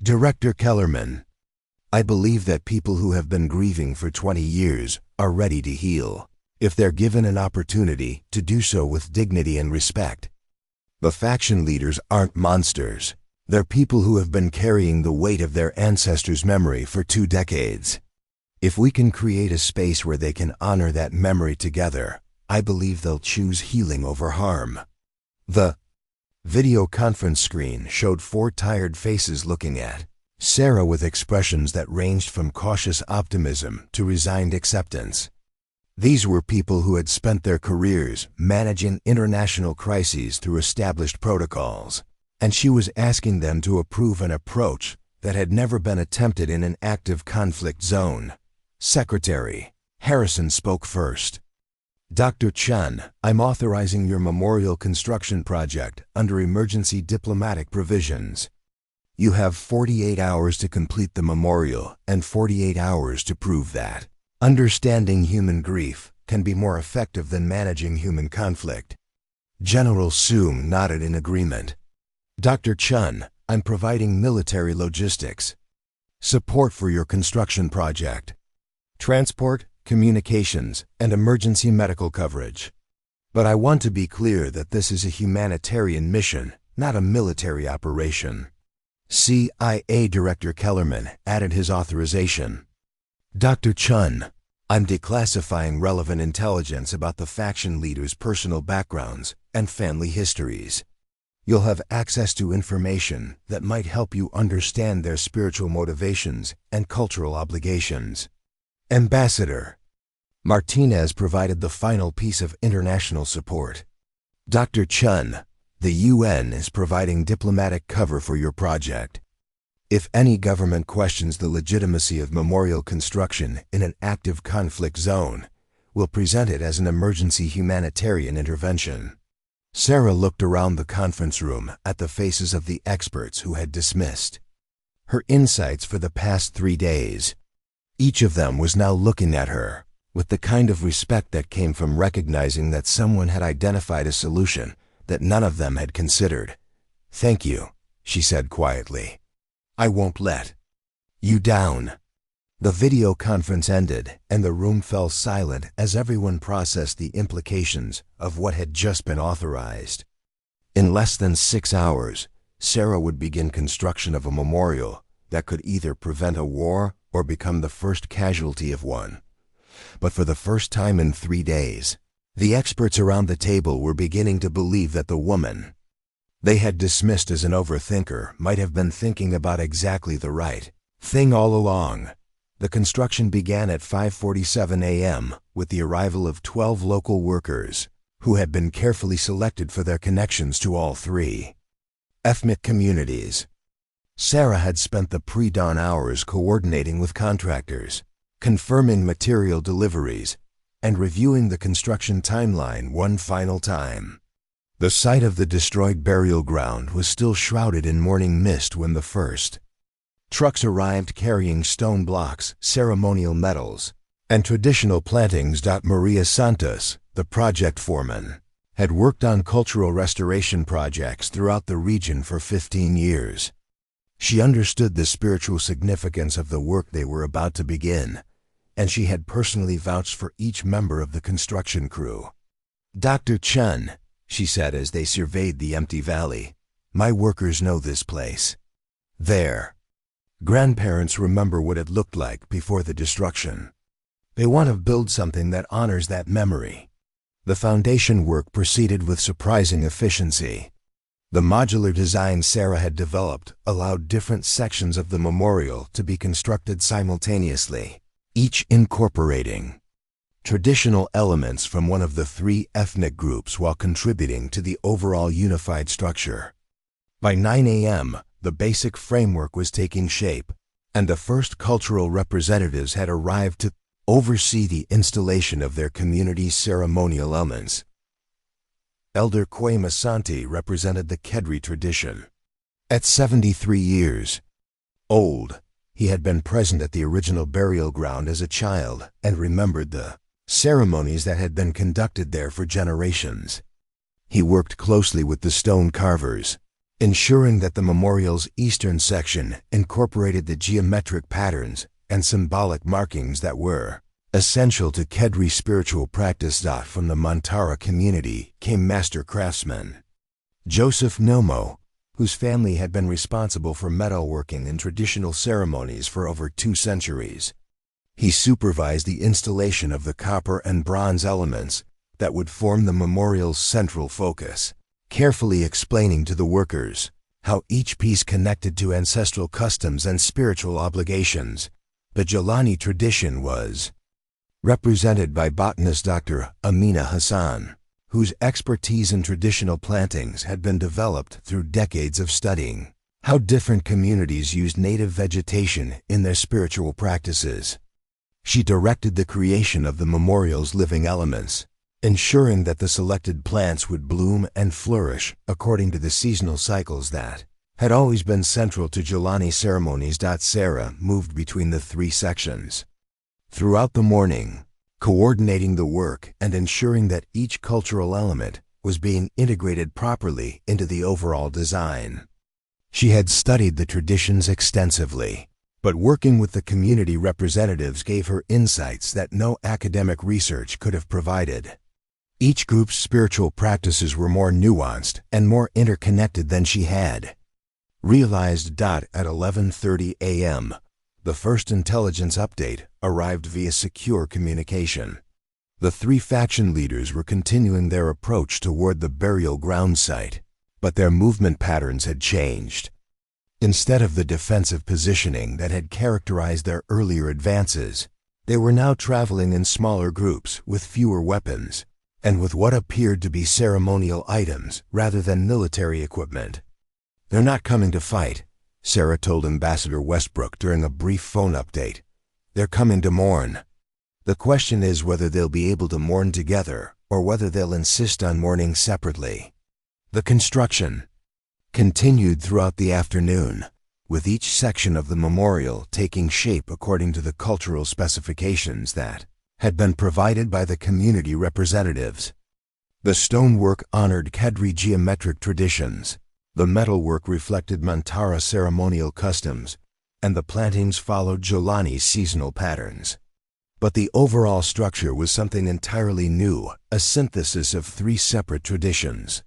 Director Kellerman, I believe that people who have been grieving for 20 years are ready to heal, if they're given an opportunity to do so with dignity and respect. The faction leaders aren't monsters. They're people who have been carrying the weight of their ancestors' memory for 2 decades. If we can create a space where they can honor that memory together, I believe they'll choose healing over harm. The video conference screen showed 4 tired faces looking at Sarah with expressions that ranged from cautious optimism to resigned acceptance. These were people who had spent their careers managing international crises through established protocols, and she was asking them to approve an approach that had never been attempted in an active conflict zone. Secretary Harrison spoke first. Dr. Chun, I'm authorizing your memorial construction project under emergency diplomatic provisions. You have 48 hours to complete the memorial and 48 hours to prove that understanding human grief can be more effective than managing human conflict. General Soom nodded in agreement. Dr. Chun, I'm providing military logistics support for your construction project. Transport, communications, and emergency medical coverage. But I want to be clear that this is a humanitarian mission, not a military operation. CIA Director Kellerman added his authorization. Dr. Chun, I'm declassifying relevant intelligence about the faction leaders' personal backgrounds and family histories. You'll have access to information that might help you understand their spiritual motivations and cultural obligations. Ambassador Martinez provided the final piece of international support. Dr. Chun, the UN is providing diplomatic cover for your project. If any government questions the legitimacy of memorial construction in an active conflict zone, we'll present it as an emergency humanitarian intervention. Sarah looked around the conference room at the faces of the experts who had dismissed her insights for the past 3 days. Each of them was now looking at her with the kind of respect that came from recognizing that someone had identified a solution that none of them had considered. Thank you, she said quietly. I won't let you down. The video conference ended and the room fell silent as everyone processed the implications of what had just been authorized. In less than 6 hours, Sarah would begin construction of a memorial that could either prevent a war or become the first casualty of one. But for the first time in 3 days, the experts around the table were beginning to believe that the woman they had dismissed as an overthinker might have been thinking about exactly the right thing all along. The construction began at 5:47 a.m. with the arrival of 12 local workers who had been carefully selected for their connections to all 3 ethnic communities. Sarah had spent the pre-dawn hours coordinating with contractors, confirming material deliveries, and reviewing the construction timeline one final time. The site of the destroyed burial ground was still shrouded in morning mist when the first trucks arrived carrying stone blocks, ceremonial medals, and traditional plantings. Maria Santos, the project foreman, had worked on cultural restoration projects throughout the region for 15 years. She understood the spiritual significance of the work they were about to begin, and she had personally vouched for each member of the construction crew. Dr. Chun, she said as they surveyed the empty valley, my workers know this place. Their grandparents remember what it looked like before the destruction. They want to build something that honors that memory. The foundation work proceeded with surprising efficiency. The modular design Sarah had developed allowed different sections of the memorial to be constructed simultaneously, each incorporating traditional elements from one of the three ethnic groups while contributing to the overall unified structure. By 9 a.m., the basic framework was taking shape, and the first cultural representatives had arrived to oversee the installation of their community's ceremonial elements. Elder Kwame Asante represented the Kedri tradition. At 73 years old, he had been present at the original burial ground as a child and remembered the ceremonies that had been conducted there for generations. He worked closely with the stone carvers, ensuring that the memorial's eastern section incorporated the geometric patterns and symbolic markings that were essential to Kedri spiritual practice. From the Mantara community came master craftsman Joseph Nomo, whose family had been responsible for metalworking in traditional ceremonies for over 2 centuries. He supervised the installation of the copper and bronze elements that would form the memorial's central focus, carefully explaining to the workers how each piece connected to ancestral customs and spiritual obligations. The Jilani tradition was represented by botanist Dr. Amina Hassan, whose expertise in traditional plantings had been developed through decades of studying how different communities used native vegetation in their spiritual practices. She directed the creation of the memorial's living elements, ensuring that the selected plants would bloom and flourish according to the seasonal cycles that had always been central to Jilani ceremonies. Sarah moved between the 3 sections throughout the morning, coordinating the work and ensuring that each cultural element was being integrated properly into the overall design. She had studied the traditions extensively, but working with the community representatives gave her insights that no academic research could have provided. Each group's spiritual practices were more nuanced and more interconnected than she had realized. At 11:30 a.m., the first intelligence update arrived via secure communication. The 3 faction leaders were continuing their approach toward the burial ground site, but their movement patterns had changed. Instead of the defensive positioning that had characterized their earlier advances, they were now traveling in smaller groups with fewer weapons and with what appeared to be ceremonial items rather than military equipment. "They're not coming to fight," Sarah told Ambassador Westbrook during a brief phone update. "They're coming to mourn. The question is whether they'll be able to mourn together or whether they'll insist on mourning separately." The construction continued throughout the afternoon, with each section of the memorial taking shape according to the cultural specifications that had been provided by the community representatives. The stonework honored Kedri geometric traditions, the metalwork reflected Mantara ceremonial customs, and the plantings followed Jilani's seasonal patterns. But the overall structure was something entirely new, a synthesis of 3 separate traditions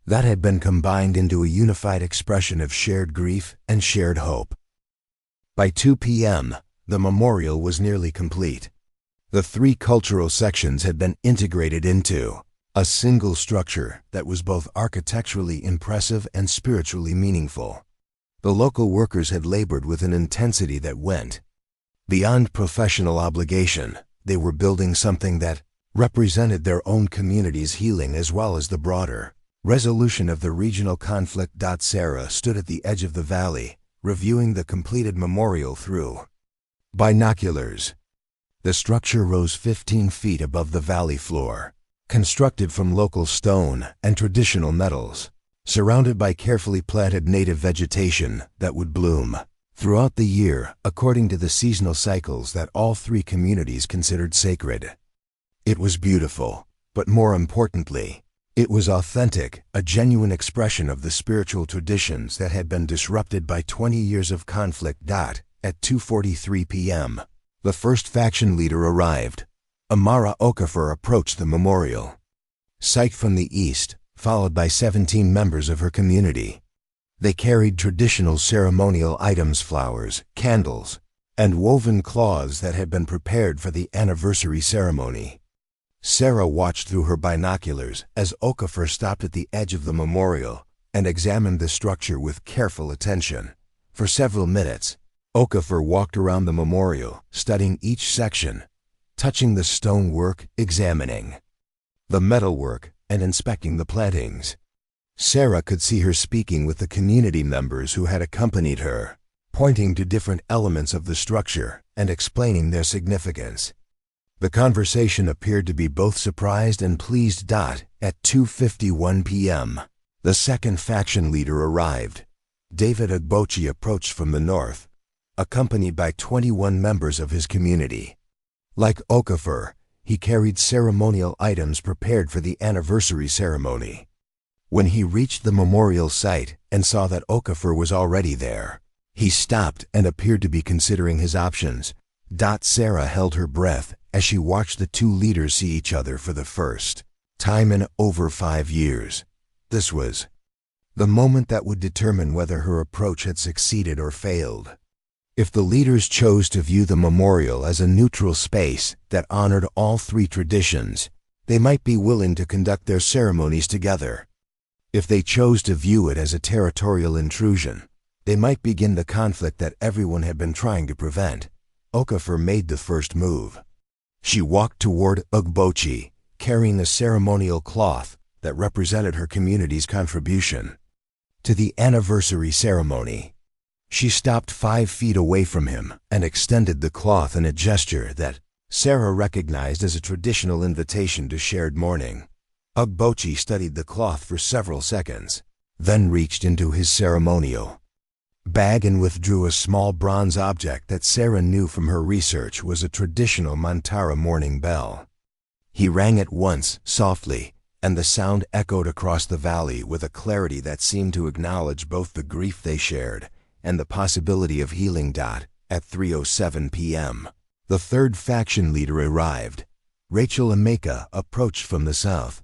that had been combined into a unified expression of shared grief and shared hope. By 2 p.m., the memorial was nearly complete. The 3 cultural sections had been integrated into a single structure that was both architecturally impressive and spiritually meaningful. The local workers had labored with an intensity that went beyond professional obligation. They were building something that represented their own community's healing as well as the broader resolution of the regional conflict. Sarah stood at the edge of the valley, reviewing the completed memorial through binoculars. The structure rose 15 feet above the valley floor, constructed from local stone and traditional metals, surrounded by carefully planted native vegetation that would bloom throughout the year according to the seasonal cycles that all 3 communities considered sacred. It was beautiful, but more importantly, it was authentic, a genuine expression of the spiritual traditions that had been disrupted by 20 years of conflict. At 2:43 p.m., the first faction leader arrived. Amara Okafor approached the memorial, sight from the east, followed by 17 members of her community. They carried traditional ceremonial items, flowers, candles, and woven cloths that had been prepared for the anniversary ceremony. Sarah watched through her binoculars as Okafor stopped at the edge of the memorial and examined the structure with careful attention. For several minutes, Okafor walked around the memorial, studying each section, touching the stonework, examining the metalwork, and inspecting the plantings. Sarah could see her speaking with the community members who had accompanied her, pointing to different elements of the structure and explaining their significance. The conversation appeared to be both surprised and pleased. At 2:51 p.m., the second faction leader arrived. David Ogbochi approached from the north, accompanied by 21 members of his community. Like Okafor, he carried ceremonial items prepared for the anniversary ceremony. When he reached the memorial site and saw that Okafor was already there, he stopped and appeared to be considering his options. Sarah held her breath as she watched the two leaders see each other for the first time in over 5 years. This was the moment that would determine whether her approach had succeeded or failed. If the leaders chose to view the memorial as a neutral space that honored all three traditions, they might be willing to conduct their ceremonies together. If they chose to view it as a territorial intrusion, they might begin the conflict that everyone had been trying to prevent. Okafor made the first move. She walked toward Ogbochi, carrying the ceremonial cloth that represented her community's contribution to the anniversary ceremony. She stopped 5 feet away from him and extended the cloth in a gesture that Sarah recognized as a traditional invitation to shared mourning. Ogbochi studied the cloth for several seconds, then reached into his ceremonial bag and withdrew a small bronze object that Sarah knew from her research was a traditional Mantara mourning bell. He rang it once, softly, and the sound echoed across the valley with a clarity that seemed to acknowledge both the grief they shared and the possibility of healing. At 3:07 p.m., the third faction leader arrived. Rachel Emeka approached from the south,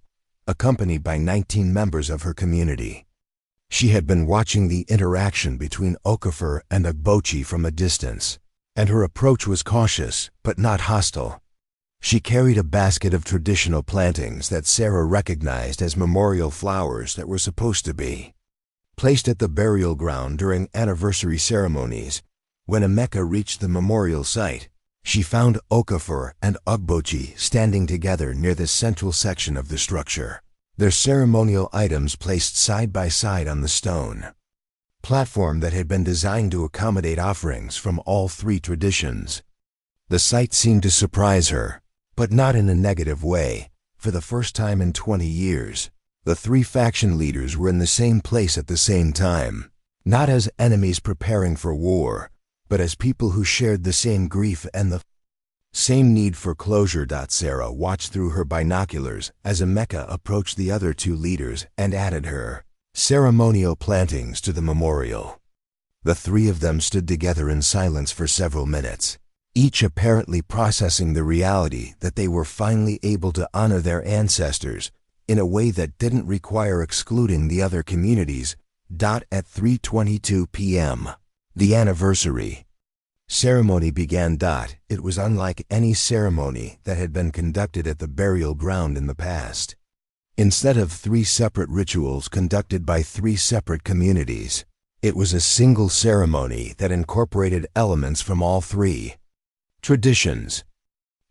accompanied by 19 members of her community. She had been watching the interaction between Okafor and Ogbochi from a distance, and her approach was cautious but not hostile. She carried a basket of traditional plantings that Sarah recognized as memorial flowers that were supposed to be placed at the burial ground during anniversary ceremonies. When Emeka reached the memorial site, she found Okafor and Ogbochi standing together near the central section of the structure, their ceremonial items placed side by side on the stone platform that had been designed to accommodate offerings from all three traditions. The sight seemed to surprise her, but not in a negative way. For the first time in 20 years, the three faction leaders were in the same place at the same time, not as enemies preparing for war, but as people who shared the same grief and the same need for closure. Sarah watched through her binoculars as Emeka approached the other two leaders and added her ceremonial plantings to the memorial. The three of them stood together in silence for several minutes, each apparently processing the reality that they were finally able to honor their ancestors in a way that didn't require excluding the other communities. At 3:22 p.m., the anniversary ceremony began. It was unlike any ceremony that had been conducted at the burial ground in the past. Instead of 3 separate rituals conducted by 3 separate communities, it was a single ceremony that incorporated elements from all 3 traditions.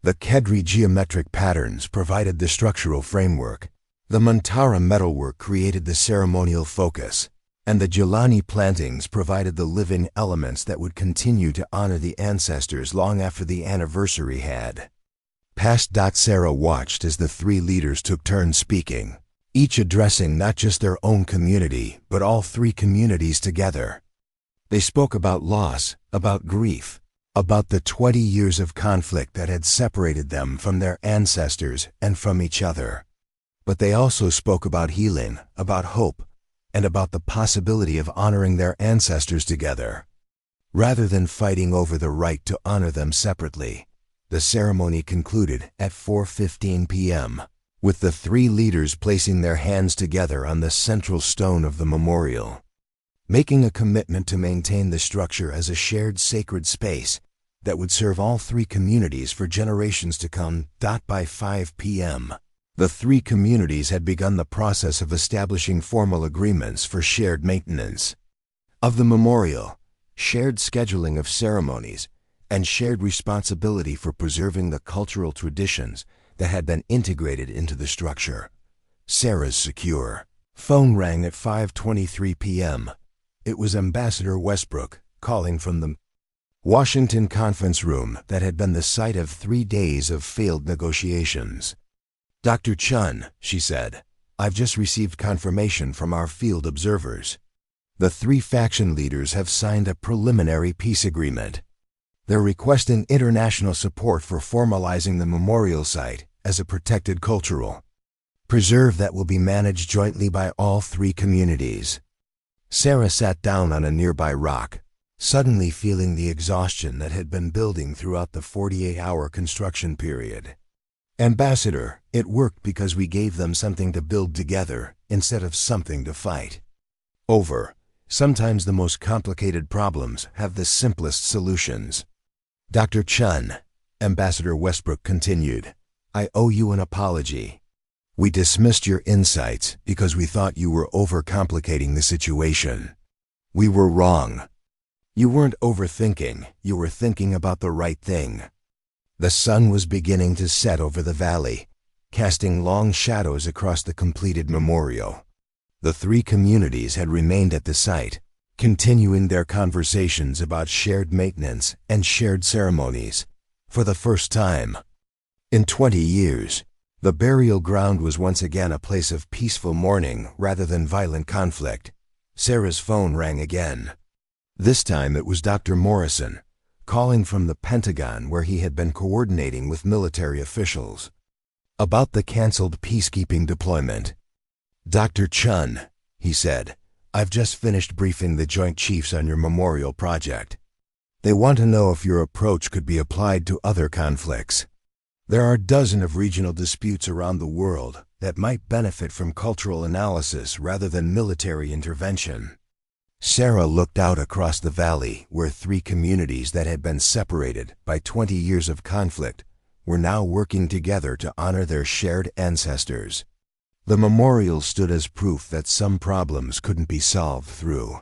The Kedri geometric patterns provided the structural framework, the Mantara metalwork created the ceremonial focus, and the Jelani plantings provided the living elements that would continue to honor the ancestors long after the anniversary had passed. Sarah watched as the 3 leaders took turns speaking, each addressing not just their own community, but all 3 communities together. They spoke about loss, about grief, about the 20 years of conflict that had separated them from their ancestors and from each other. But they also spoke about healing, about hope, and about the possibility of honoring their ancestors together. Rather than fighting over the right to honor them separately, the ceremony concluded at 4:15 p.m., with the 3 leaders placing their hands together on the central stone of the memorial, making a commitment to maintain the structure as a shared sacred space that would serve all 3 communities for generations to come. By 5 p.m., the 3 communities had begun the process of establishing formal agreements for shared maintenance of the memorial, shared scheduling of ceremonies, and shared responsibility for preserving the cultural traditions that had been integrated into the structure. Sarah's secure phone rang at 5:23 p.m. It was Ambassador Westbrook calling from the Washington conference room that had been the site of 3 days of failed negotiations. "Dr. Chun," she said, "I've just received confirmation from our field observers. The 3 faction leaders have signed a preliminary peace agreement. They're requesting international support for formalizing the memorial site as a protected cultural preserve that will be managed jointly by all 3 communities." Sarah sat down on a nearby rock, suddenly feeling the exhaustion that had been building throughout the 48-hour construction period. "Ambassador, it worked because we gave them something to build together instead of something to fight over. Sometimes the most complicated problems have the simplest solutions." "Dr. Chun," Ambassador Westbrook continued, "I owe you an apology. We dismissed your insights because we thought you were overcomplicating the situation. We were wrong. You weren't overthinking, you were thinking about the right thing." The sun was beginning to set over the valley, casting long shadows across the completed memorial. The 3 communities had remained at the site, continuing their conversations about shared maintenance and shared ceremonies. For the first time in 20 years, the burial ground was once again a place of peaceful mourning rather than violent conflict. Sarah's phone rang again. This time it was Dr. Morrison, calling from the Pentagon where he had been coordinating with military officials about the canceled peacekeeping deployment. "Dr. Chun," he said, "I've just finished briefing the Joint Chiefs on your memorial project. They want to know if your approach could be applied to other conflicts. There are dozens of regional disputes around the world that might benefit from cultural analysis rather than military intervention." Sarah looked out across the valley where 3 communities that had been separated by 20 years of conflict were now working together to honor their shared ancestors. The memorial stood as proof that some problems couldn't be solved through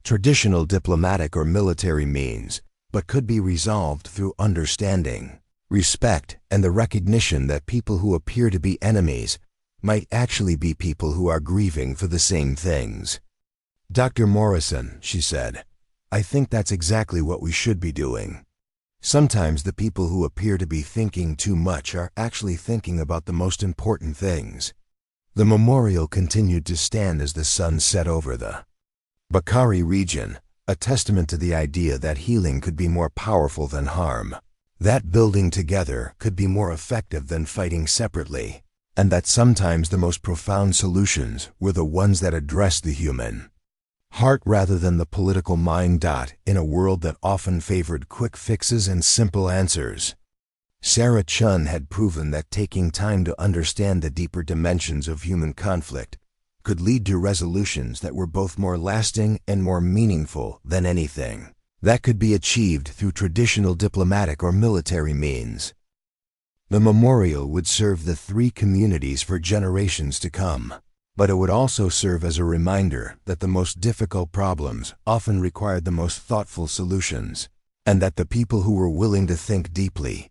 traditional diplomatic or military means, but could be resolved through understanding, respect, and the recognition that people who appear to be enemies might actually be people who are grieving for the same things. "Dr. Morrison," she said, "I think that's exactly what we should be doing. Sometimes the people who appear to be thinking too much are actually thinking about the most important things." The memorial continued to stand as the sun set over the Bakari region, a testament to the idea that healing could be more powerful than harm, that building together could be more effective than fighting separately, and that sometimes the most profound solutions were the ones that addressed the human heart rather than the political mind. In a world that often favored quick fixes and simple answers, Sarah Chun had proven that taking time to understand the deeper dimensions of human conflict could lead to resolutions that were both more lasting and more meaningful than anything that could be achieved through traditional diplomatic or military means. The memorial would serve the 3 communities for generations to come, but it would also serve as a reminder that the most difficult problems often required the most thoughtful solutions, and that the people who were willing to think deeply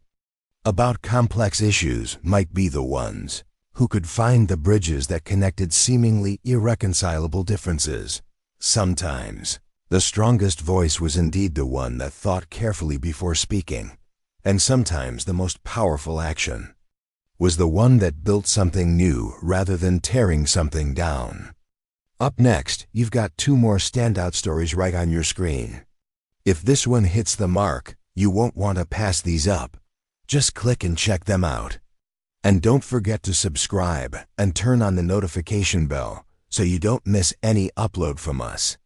about complex issues might be the ones who could find the bridges that connected seemingly irreconcilable differences. Sometimes, the strongest voice was indeed the one that thought carefully before speaking, and sometimes the most powerful action was the one that built something new rather than tearing something down. Up next, you've got 2 more standout stories right on your screen. If this one hits the mark, you won't want to pass these up. Just click and check them out. And don't forget to subscribe and turn on the notification bell so you don't miss any upload from us.